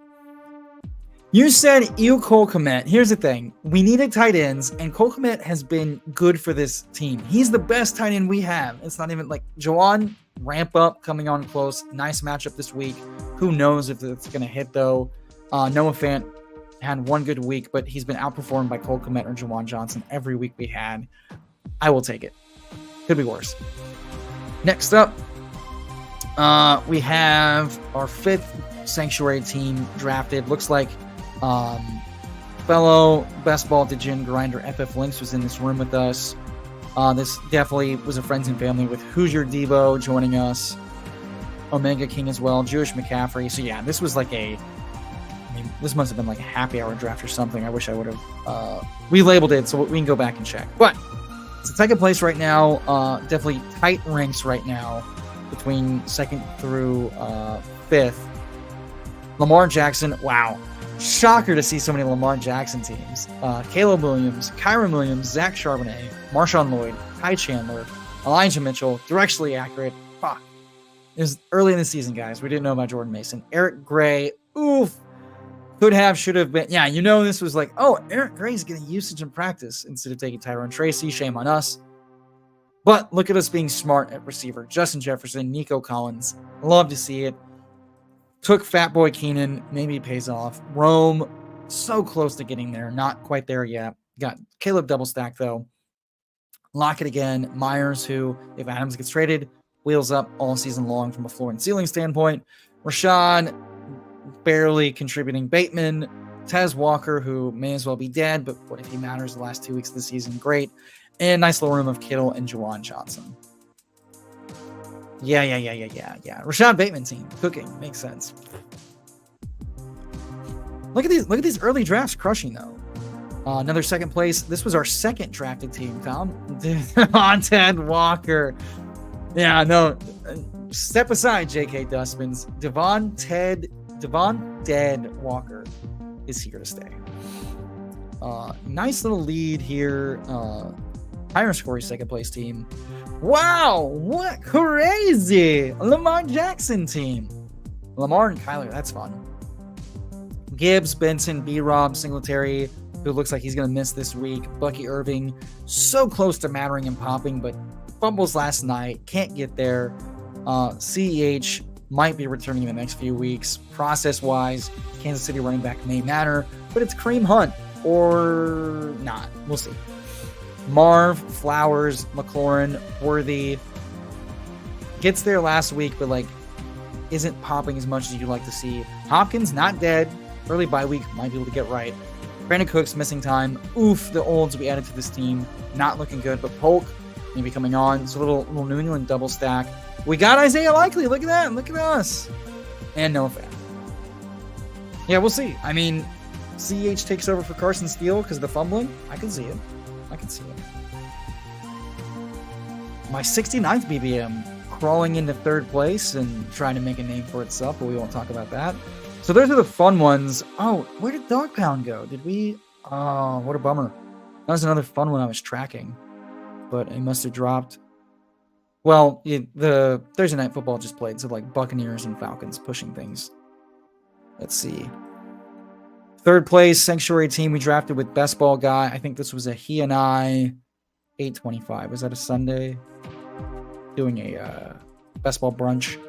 You said Cole Kmet. Here's the thing. We needed tight ends, and Cole Kmet has been good for this team. He's the best tight end we have. It's not even like Jawan, ramp up, coming on close. Nice matchup this week. Who knows if it's going to hit, though. Noah Fant had one good week, but he's been outperformed by Cole Kmet or Jawan Johnson every week we had. I will take it. Could be worse. Next up, we have our 5th Sanctuary team drafted. Looks like fellow Best Ball Degen Grinder FF Links was in this room with us. This definitely was a friends and family with Hoosier Devo joining us. Omega King as well. Jewish McCaffrey. So yeah, this was like this must have been like a happy hour draft or something. I wish I would have relabeled it so we can go back and check. But it's a second place right now. Definitely tight ranks right now between 2nd through 5th. Lamar Jackson. Wow. Shocker to see so many Lamar Jackson teams. Caleb Williams, Kyron Williams, Zach Charbonnet, Marshawn Lloyd, Ty Chandler, Elijah Mitchell. Directionally accurate. Fuck. It was early in the season, guys. We didn't know about Jordan Mason. Eric Gray. Oof. Could have, should have been. Yeah, this was like, oh, Eric Gray's getting usage in practice instead of taking Tyrone Tracy. Shame on us. But look at us being smart at receiver. Justin Jefferson, Nico Collins. Love to see it. Took Fat Boy Keenan. Maybe it pays off. Rome, so close to getting there. Not quite there yet. Got Caleb double stack, though. Lockett again. Myers, who, if Adams gets traded, wheels up all season long from a floor and ceiling standpoint. Rashad, barely contributing. Bateman, Tez Walker, who may as well be dead, but what if he matters the last 2 weeks of the season? Great. And nice little room of Kittle and Jawan Johnson. Yeah. Rashad Bateman team. Cooking. Makes sense. Look at these early drafts crushing, though. Another second place. This was our second drafted team, Tom. Ted Walker. Yeah, no. Step aside, J.K. Dustmans. Devon Dead Walker is here to stay. Nice little lead here. Higher scoring second place team. Wow, what crazy! Lamar Jackson team. Lamar and Kyler, that's fun. Gibbs, Benson, B-Rob, Singletary, who looks like he's going to miss this week. Bucky Irving, so close to mattering and popping, but fumbles last night. Can't get there. CEH might be returning in the next few weeks. Process-wise, Kansas City running back may matter, but it's Kareem Hunt or not. We'll see. Marv, Flowers, McLaurin, Worthy. Gets there last week, but isn't popping as much as you'd like to see. Hopkins, not dead. Early bye week, might be able to get right. Brandon Cooks, missing time. Oof, the olds we added to this team. Not looking good, but Polk maybe coming on. It's a little New England double stack. We got Isaiah Likely. Look at that. Look at us. And Noah Fant. Yeah, we'll see. I mean, CEH takes over for Carson Steele because of the fumbling. I can see it. my 69th BBM crawling into third place and trying to make a name for itself, but we won't talk about that. So those are the fun ones. Oh, where did Dog Pound go? Did we? Oh, what a bummer. That was another fun one I was tracking, but it must have dropped. Well, the Thursday Night Football just played, so like Buccaneers and Falcons pushing things. Let's see. Third place, Sanctuary Team we drafted with Best Ball Guy. I think this was a he and I 825. Was that a Sunday? Doing a Best Ball brunch.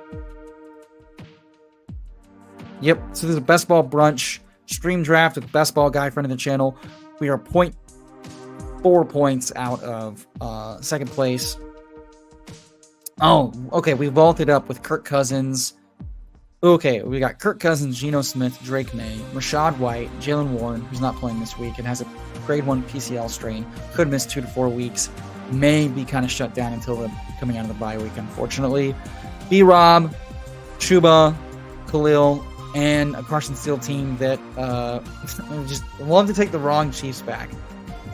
Yep, so there's a Best Ball brunch stream draft with Best Ball Guy, friend of the channel. We are 0.4 points out of second place. Oh, okay, we vaulted up with Kirk Cousins. Okay, we got Kirk Cousins, Geno Smith, Drake May, Rashad White, Jaylen Warren, who's not playing this week and has a grade 1 PCL strain. Could miss 2 to 4 weeks. May be kind of shut down until coming out of the bye week, unfortunately. B-Rob, Chuba, Khalil, and a Carson Steele team that just love to take the wrong Chiefs back.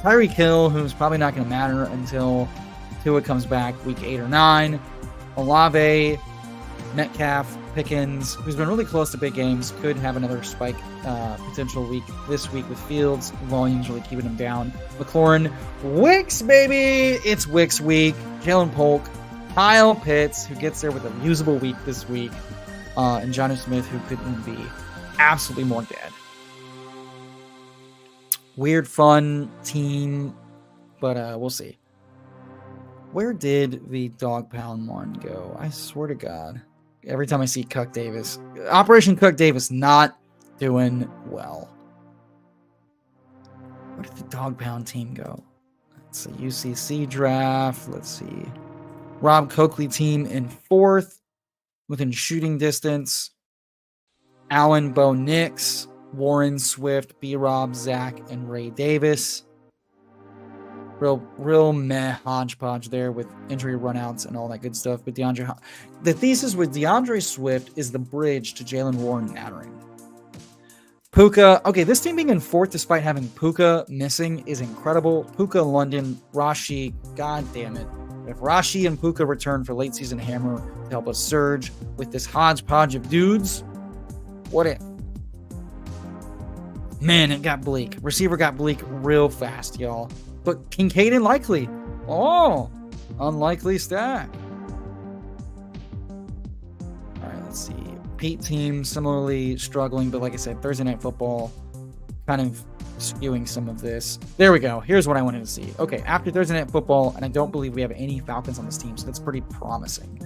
Tyreek Hill, who's probably not going to matter until Tua comes back week 8 or 9. Olave, Metcalf, Pickens, who's been really close to big games, could have another spike potential week this week with Fields. Volume's really keeping him down. McLaurin, Wicks, baby! It's Wicks week. Jalen Polk, Kyle Pitts, who gets there with a usable week this week, and Jonnu Smith, who couldn't be absolutely more dead. Weird, fun team, but we'll see. Where did the Dog Pound one go? I swear to God. Every time I see Cuck Davis. Operation Cuck Davis not doing well. Where did the Dog Pound team go? It's a UCC draft. Let's see. Rob Coakley team in 4th. Within shooting distance. Allen, Bo Nix, Warren, Swift, B-Rob, Zach, and Ray Davis. Real meh hodgepodge there with injury runouts and all that good stuff. But the thesis with DeAndre Swift is the bridge to Jaylen Warren mattering. Puka, okay, this team being in 4th despite having Puka missing is incredible. Puka, London, Rashi, god damn it. If Rashi and Puka return for late season hammer to help us surge with this hodgepodge of dudes, what if? Man, it got bleak. Receiver got bleak real fast, y'all. But Kincaid and Likely. Oh, unlikely stack. All right, let's see. Pete team similarly struggling, but like I said, Thursday Night Football kind of skewing some of this. There we go. Here's what I wanted to see. Okay, after Thursday Night Football, and I don't believe we have any Falcons on this team, so that's pretty promising.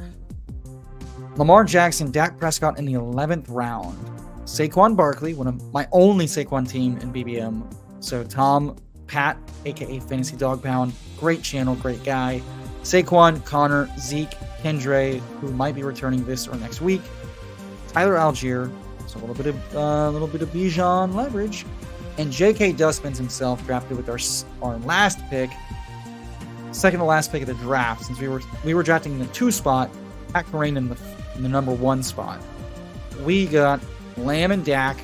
Lamar Jackson, Dak Prescott in the 11th round. Saquon Barkley, one of my only Saquon team in BBM. So Tom, Pat, aka Fantasy Dog Pound, great channel, great guy. Saquon, Connor, Zeke, Kendre, who might be returning this or next week. Tyler Algier, so a little bit of Bijan leverage, and J.K. Dustmans himself, drafted with our last pick, second to last pick of the draft, since we were drafting in the 2 spot, Pat Corain in the number 1 spot. We got Lamb and Dak.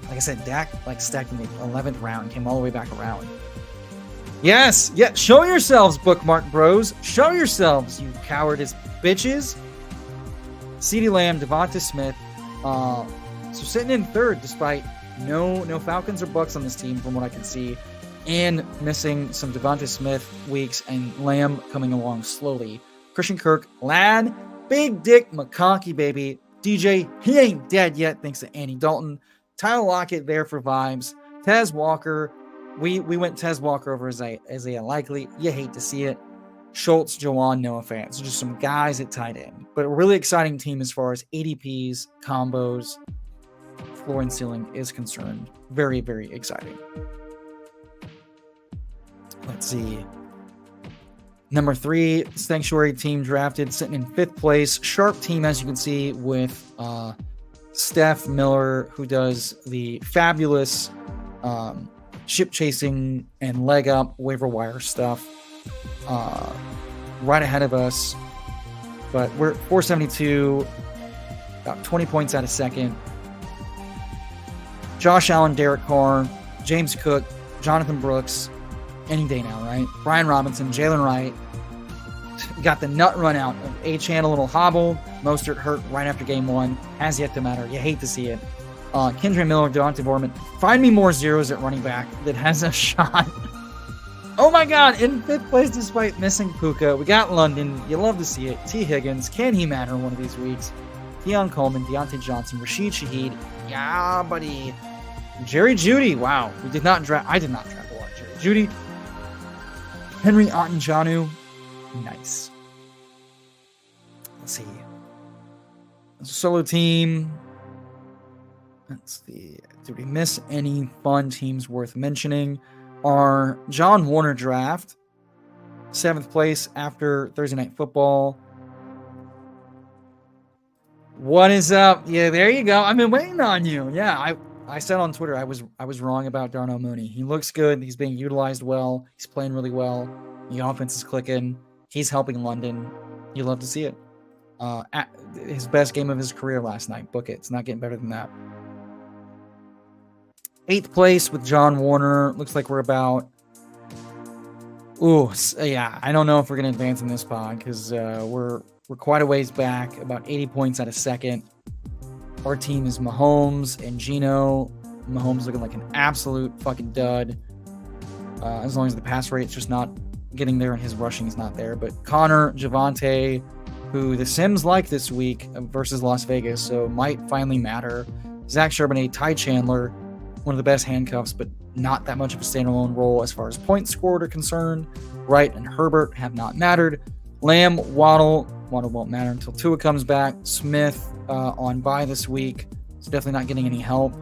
Like I said, Dak stacked in the 11th round, came all the way back around. Yes, yeah, show yourselves, bookmark bros. Show yourselves, you cowardice bitches. CeeDee Lamb, Devonta Smith. So sitting in 3rd despite no Falcons or Bucks on this team from what I can see, and missing some Devonta Smith weeks and Lamb coming along slowly. Christian Kirk, Lad, Big Dick McConkey, baby. DJ, he ain't dead yet, thanks to Andy Dalton. Tyler Lockett there for vibes. Tez Walker. We went Tez Walker over Isaiah Likely. You hate to see it. Schultz, Jawan, Noah Fant. So just some guys at tight end. But a really exciting team as far as ADPs, combos, floor and ceiling is concerned. Very, very exciting. Let's see. Number 3, Sanctuary team drafted, sitting in 5th place. Sharp team, as you can see, with Steph Miller, who does the fabulous ship chasing and leg up waiver wire stuff right ahead of us. But we're 472, about 20 points out of second. Josh Allen, Derek Carr, James Cook, Jonathan Brooks, any day now, right? Brian Robinson, Jalen Wright, got the nut run out of Achane, a little hobble. Mostert hurt right after game 1. Has yet to matter. You hate to see it. Kendra Miller, Deontay Borman. Find me more zeros at running back that has a shot. Oh my God, in 5th place despite missing Puka. We got London. You love to see it. T. Higgins. Can he matter one of these weeks? Keon Coleman, Deontay Johnson, Rashid Shaheed. Yeah, buddy. Jerry Jeudy. Wow. I did not draft a lot of Jerry Jeudy. Henry Ottenjanu. Nice. Let's see. It's a solo team. Let's see. Did we miss any fun teams worth mentioning? Our John Warner draft. 7th place after Thursday Night Football. What is up? Yeah, there you go. I've been waiting on you. Yeah, I said on Twitter I was wrong about Darnell Mooney. He looks good. He's being utilized well. He's playing really well. The offense is clicking. He's helping London. You love to see it. His best game of his career last night. Book it. It's not getting better than that. 8th place with John Warner. Looks like we're about... Ooh, yeah. I don't know if we're going to advance in this pod because we're quite a ways back. About 80 points out of 2nd. Our team is Mahomes and Geno. Mahomes looking like an absolute fucking dud. As long as the pass rate's just not getting there and his rushing is not there. But Connor, Javonte, who the Sims like this week versus Las Vegas, so might finally matter. Zach Charbonnet, Ty Chandler, one of the best handcuffs, but not that much of a standalone role as far as points scored are concerned. Wright and Herbert have not mattered. Lamb, Waddle won't matter until Tua comes back. Smith on bye this week, so definitely not getting any help.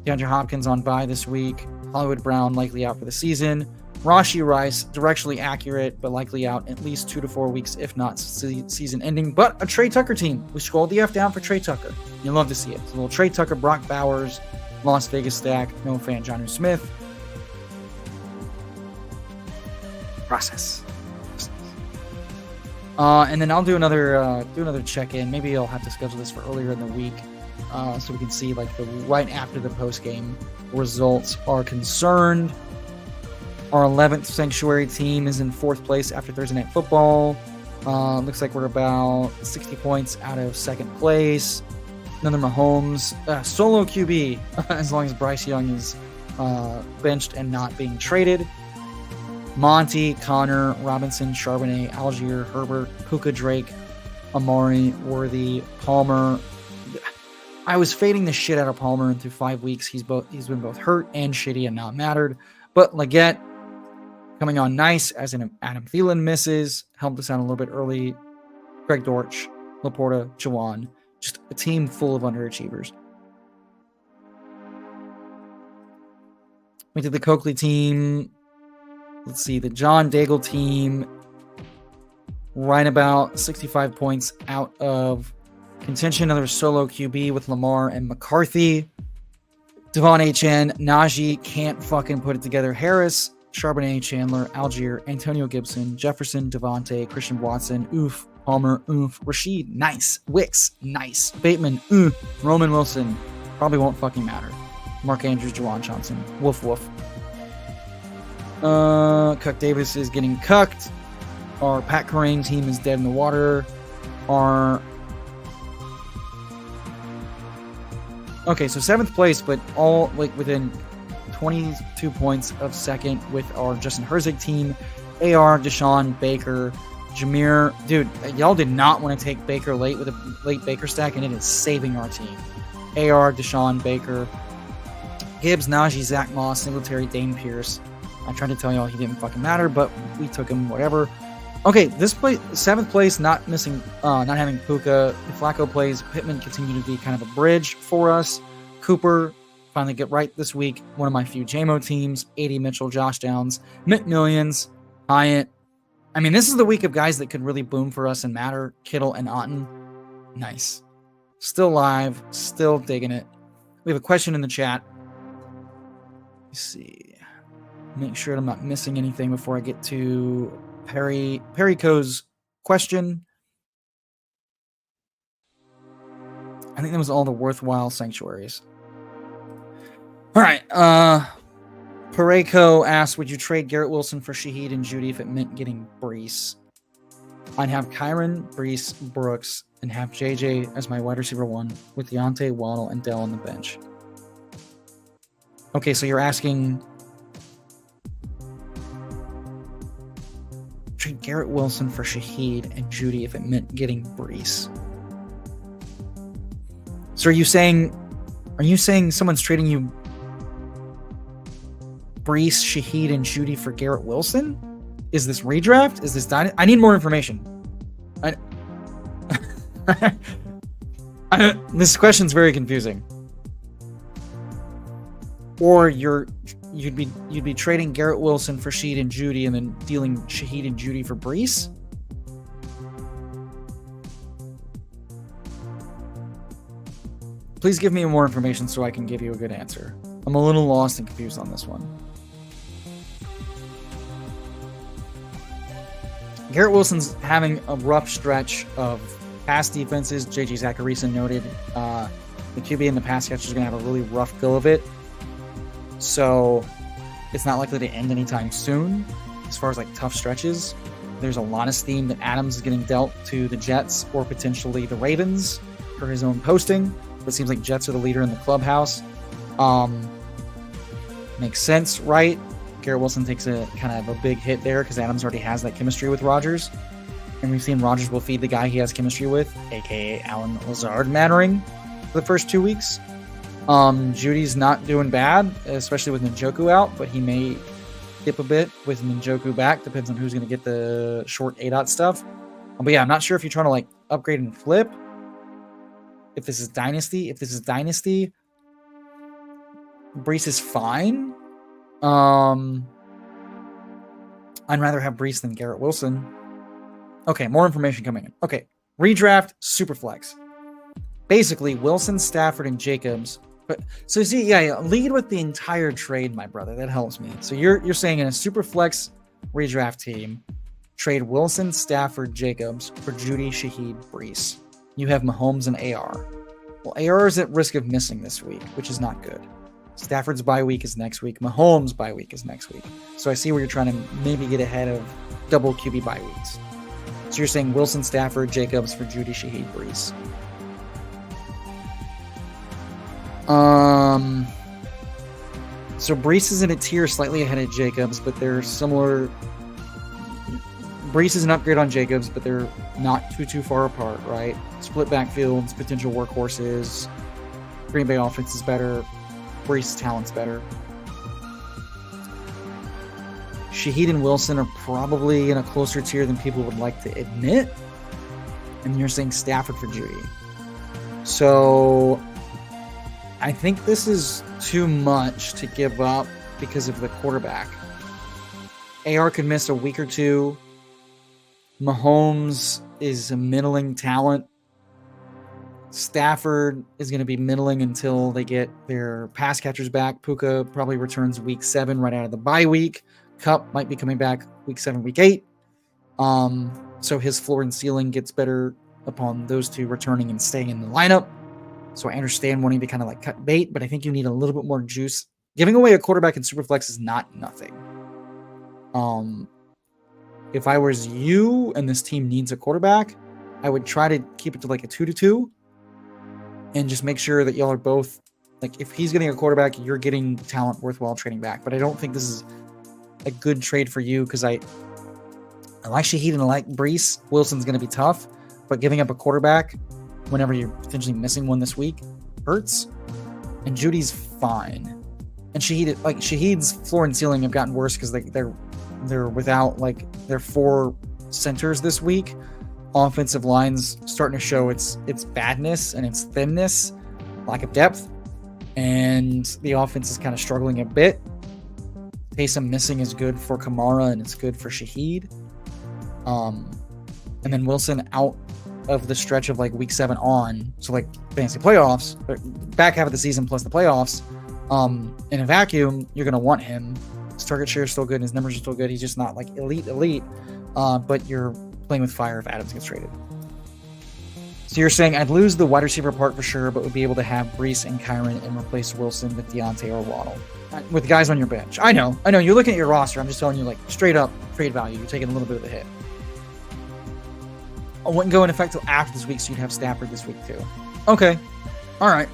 DeAndre Hopkins on bye this week. Hollywood Brown likely out for the season. Rashee Rice, directionally accurate, but likely out at least 2 to 4 weeks, if not season ending. But a Trey Tucker team. We scrolled the F down for Trey Tucker. You love to see it. It's a little Trey Tucker, Brock Bowers, Las Vegas stack. No fan, Jonnu Smith. Process. And then I'll do another check-in. Maybe I'll have to schedule this for earlier in the week, so we can see like the right after the post-game results are concerned. Our 11th Sanctuary team is in 4th place after Thursday Night Football. Looks like we're about 60 points out of 2nd place. Another Mahomes solo QB, as long as Bryce Young is benched and not being traded. Monty, Connor, Robinson, Charbonnet, Algier, Herbert, Puka Drake, Amari, Worthy, Palmer. I was fading the shit out of Palmer, and through 5 weeks he's been both hurt and shitty and not mattered. But Leggett coming on nice as an Adam Thielen misses, helped us out a little bit early. Greg Dortch, Laporta, Jawan, just a team full of underachievers. We did the Coakley team. Let's see, the John Daigle team, right about 65 points out of contention. Another solo QB with Lamar and McCarthy. Devon Achane, Najee can't fucking put it together. Harris, Charbonnet, Chandler, Algier, Antonio Gibson, Jefferson, Devontae, Christian Watson, oof. Palmer, oof. Rashid, nice. Wicks, nice. Bateman, oof. Roman Wilson, probably won't fucking matter. Mark Andrews, Juwan Johnson, woof woof. Cuck Davis is getting cucked. Our Pat Kerrane team is dead in the water. Okay, so 7th place, but all like within 22 points of 2nd with our Justin Herzig team. AR, Deshaun, Baker, Jameer. Dude, y'all did not want to take Baker late with a late Baker stack, and it is saving our team. AR, Deshaun, Baker, Gibbs, Najee, Zach Moss, Singletary, Dane Pierce. I tried to tell y'all he didn't fucking matter, but we took him, whatever. Okay, this place, 7th place, not having Puka. If Flacco plays, Pittman continue to be kind of a bridge for us. Cooper finally get right this week. One of my few JMO teams. 80 Mitchell, Josh Downs, McMillions, Hyatt. I mean, this is the week of guys that could really boom for us and matter. Kittle and Otten. Nice. Still live. Still digging it. We have a question in the chat. Let's see. Make sure I'm not missing anything before I get to Perico's question. I think that was all the worthwhile sanctuaries. All right. Perico asked, would you trade Garrett Wilson for Shaheed and Jeudy if it meant getting Breece? I'd have Kyron, Brees, Brooks, and have JJ as my wide receiver 1 with Deontay, Waddle, and Dell on the bench. Okay, so you're asking trade Garrett Wilson for Shaheed and Judy if it meant getting Brees. So are you saying someone's trading you Brees, Shaheed, and Judy for Garrett Wilson? Is this redraft? Is this dynasty? I need more information. This question's very confusing. Or you'd be trading Garrett Wilson for Shaheed and Judy and then dealing Shaheed and Judy for Brees? Please give me more information so I can give you a good answer. I'm a little lost and confused on this one. Garrett Wilson's having a rough stretch of pass defenses. JJ Zachariason noted the QB and the pass catcher is going to have a really rough go of it. So it's not likely to end anytime soon. As far as like tough stretches, there's a lot of steam that Adams is getting dealt to the Jets or potentially the Ravens for his own posting. But it seems like Jets are the leader in the clubhouse. Makes sense, right? Garrett Wilson takes a kind of a big hit there because Adams already has that chemistry with Rodgers. And we've seen Rodgers will feed the guy he has chemistry with, aka Allen Lazard mattering for the first 2 weeks. Judy's not doing bad, especially with Njoku out, but he may dip a bit with Njoku back. Depends on who's going to get the short A-dot stuff. But yeah, I'm not sure if you're trying to like upgrade and flip. If this is Dynasty, Brees is fine. I'd rather have Brees than Garrett Wilson. Okay, more information coming in. Okay, redraft, Superflex. Basically, Wilson, Stafford, and Jacobs. But so see, yeah, lead with the entire trade, my brother. That helps me. So you're saying in a Superflex redraft team, trade Wilson, Stafford, Jacobs for Judy, Shaheed, Brees. You have Mahomes and AR. Well, AR is at risk of missing this week, which is not good. Stafford's bye week is next week. Mahomes' bye week is next week. So I see where you're trying to maybe get ahead of double QB bye weeks. So you're saying Wilson, Stafford, Jacobs for Judy, Shaheed, Brees. So Brees is in a tier slightly ahead of Jacobs, but they're similar. Brees is an upgrade on Jacobs, but they're not too far apart, right? Split backfields, potential workhorses. Green Bay offense is better. Brees' talent's better. Shaheed and Wilson are probably in a closer tier than people would like to admit. And you're saying Stafford for Judy. So I think this is too much to give up because of the quarterback. AR could miss a week or two. Mahomes is a middling talent. Stafford is going to be middling until they get their pass catchers back. Puka probably returns week 7 right out of the bye week. Kupp might be coming back week 7, week 8. So his floor and ceiling gets better upon those two returning and staying in the lineup. So I understand wanting to kind of like cut bait, but I think you need a little bit more juice. Giving away a quarterback in Superflex is not nothing. If I was you and this team needs a quarterback, I would try to keep it to like a 2-2 and just make sure that y'all are both like, if he's getting a quarterback, you're getting talent worthwhile trading back. But I don't think this is a good trade for you because I like Shaheed and I like Brees. Wilson's going to be tough, but giving up a quarterback whenever you're potentially missing one this week hurts. And Judy's fine. And Shaheed's floor and ceiling have gotten worse because they're without like their 4 centers this week. Offensive line's starting to show its badness and its thinness, lack of depth, and the offense is kind of struggling a bit. Taysom missing is good for Kamara and it's good for Shaheed. And then Wilson out of the stretch of like week 7 on, so like fantasy playoffs, back half of the season plus the playoffs. In a vacuum, you're going to want him. His target share is still good and his numbers are still good. He's just not like elite. But you're playing with fire if Adams gets traded. So you're saying I'd lose the wide receiver part for sure, but would be able to have Brees and Kyron and replace Wilson with Deontay or Waddle. With guys on your bench. I know. You're looking at your roster. I'm just telling you like straight up trade value. You're taking a little bit of a hit. I wouldn't go in effect till after this week, so you'd have Stafford this week too. Okay. All right.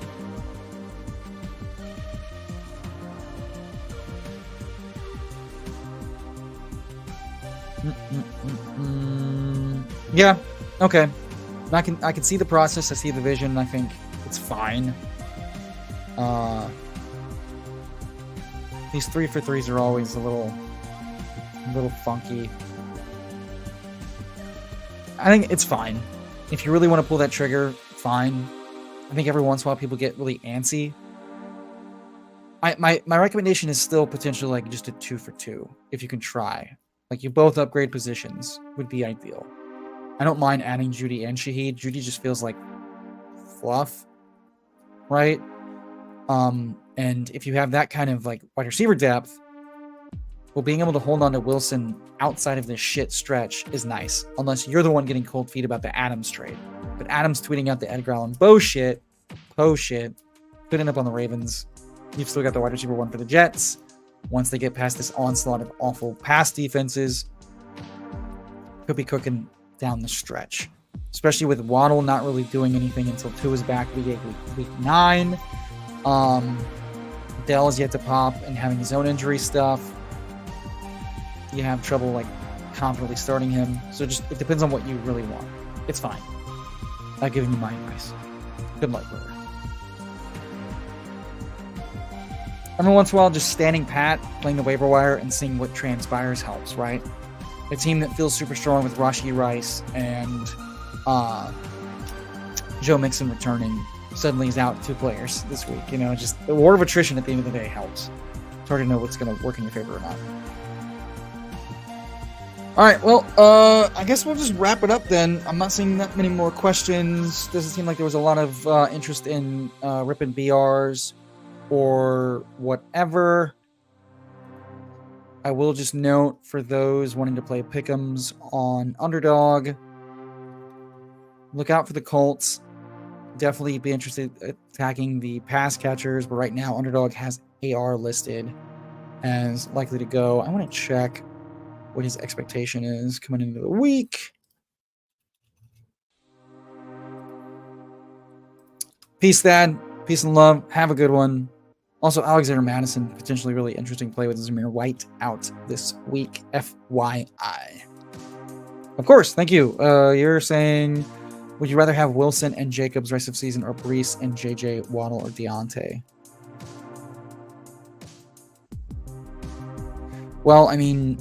Yeah. Okay. I can see the process. I see the vision. I think it's fine. These 3-for-3s are always a little funky. I think it's fine. If you really want to pull that trigger, fine. I think every once in a while people get really antsy. My recommendation is still potentially like just a 2-for-2 if you can try. Like you both upgrade positions would be ideal. I don't mind adding Judy and Shaheed. Judy just feels like fluff, right? And if you have that kind of like wide receiver depth, well, being able to hold on to Wilson outside of this shit stretch is nice, unless you're the one getting cold feet about the Adams trade. But Adams tweeting out the Edgar Allan Poe shit, could end up on the Ravens. You've still got the wide receiver one for the Jets. Once they get past this onslaught of awful pass defenses, could be cooking down the stretch, especially with Waddle not really doing anything until Tua is back week 9. Dell is yet to pop and having his own injury stuff. You have trouble like confidently starting him, so just it depends on what you really want. It's fine. I'm giving you my advice. Good luck, brother. Every once in a while, just standing pat, playing the waiver wire, and seeing what transpires helps, right? A team that feels super strong with Rashee Rice and Joe Mixon returning suddenly is out 2 players this week. You know, just the war of attrition at the end of the day helps. It's hard to know what's going to work in your favor or not. All right, well, I guess we'll just wrap it up then. I'm not seeing that many more questions. Doesn't seem like there was a lot of interest in ripping BRs or whatever. I will just note for those wanting to play pick'ems on Underdog, look out for the Colts. Definitely be interested in attacking the pass catchers, but right now Underdog has AR listed as likely to go. I want to check what his expectation is coming into the week. Peace, Thad. Peace and love. Have a good one. Also, Alexander Madison, potentially really interesting play with Zamir White out this week. FYI. Of course, thank you. You're saying, would you rather have Wilson and Jacobs rest of season or Brees and JJ, Waddle, or Deontay? Well, I mean,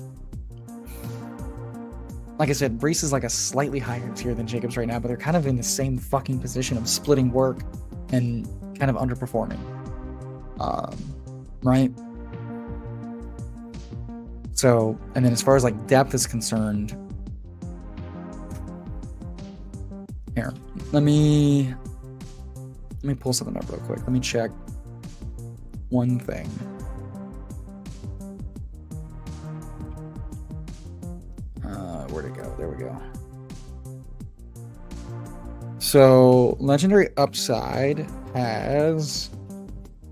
like I said, Brees is like a slightly higher tier than Jacobs right now, but they're kind of in the same fucking position of splitting work and kind of underperforming. Right? So, and then as far as like depth is concerned, here, let me pull something up real quick. Let me check one thing. Where'd it go? There we go. So, Legendary Upside has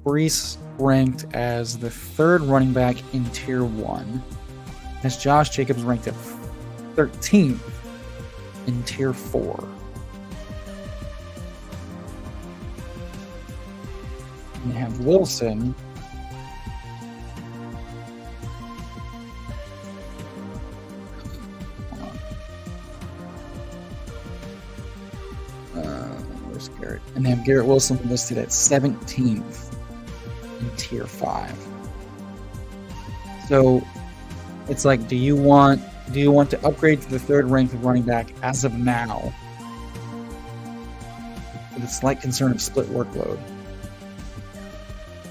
Brees ranked as the 3rd running back in Tier 1. Has Josh Jacobs ranked at 13th in Tier 4. And they have Wilson where's Garrett? And they have Garrett Wilson listed at 17th in Tier 5. So it's like, do you want to upgrade to the 3rd ranked running back as of now with a slight concern of split workload?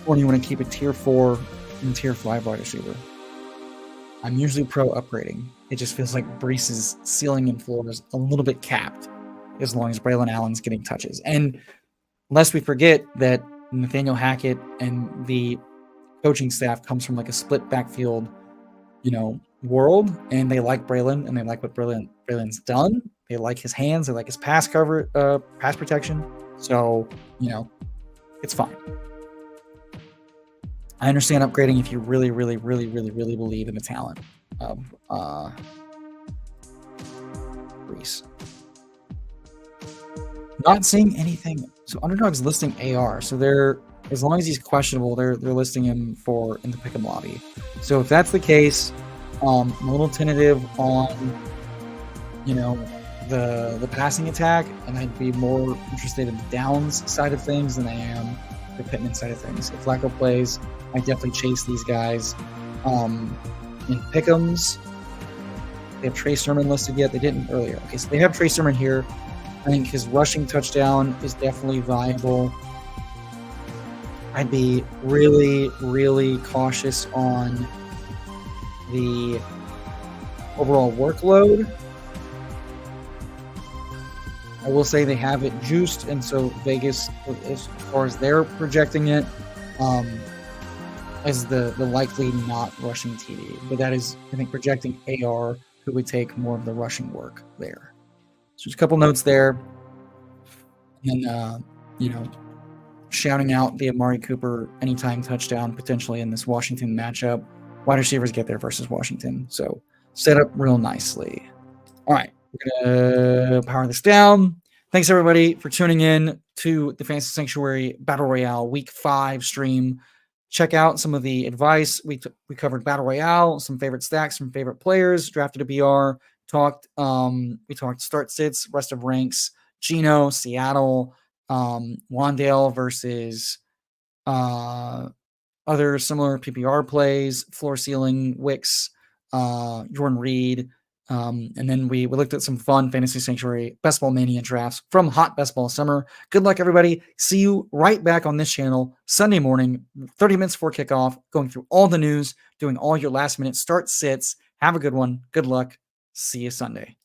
Or do you want to keep a Tier 4 and Tier 5 wide receiver? I'm usually pro upgrading. It just feels like Brees' ceiling and floor is a little bit capped as long as Braylon Allen's getting touches. And lest we forget that Nathaniel Hackett and the coaching staff comes from like a split backfield, world, and they like Braylon and they like what Braylon's done. They like his hands, they like his pass protection. So, it's fine. I understand upgrading if you really, really, really, really, really believe in the talent of Brees. Not seeing anything. So Underdog's listing AR. So they're, as long as he's questionable, they're listing him for in the pick'em lobby. So if that's the case, I'm a little tentative on, you know, the passing attack, and I'd be more interested in the downs side of things than I am the Pittman side of things. If Flacco plays, I definitely chase these guys. In pick'ems, they have Trey Sermon listed yet. They didn't earlier. Okay, so they have Trey Sermon here. I think his rushing touchdown is definitely viable. I'd be really, really cautious on the overall workload. I will say they have it juiced, and so Vegas, as far as they're projecting it, as the likely not rushing TD. But that is, I think, projecting AR, who would take more of the rushing work there. So just a couple notes there. And, shouting out the Amari Cooper anytime touchdown potentially in this Washington matchup. Wide receivers get there versus Washington. So set up real nicely. All right, we're going to power this down. Thanks, everybody, for tuning in to the Fantasy Sanctuary Battle Royale Week 5 stream. Check out some of the advice. We covered Battle Royale, some favorite stacks from favorite players, drafted a BR, we talked start sits, rest of ranks, Geno, Seattle, Wandale versus other similar PPR plays, floor ceiling, Wicks, Jordan Reed. And then we looked at some fun Fantasy Sanctuary Best Ball Mania drafts from Hot Best Ball Summer. Good luck, everybody. See you right back on this channel Sunday morning, 30 minutes before kickoff, going through all the news, doing all your last minute start sits. Have a good one. Good luck. See you Sunday.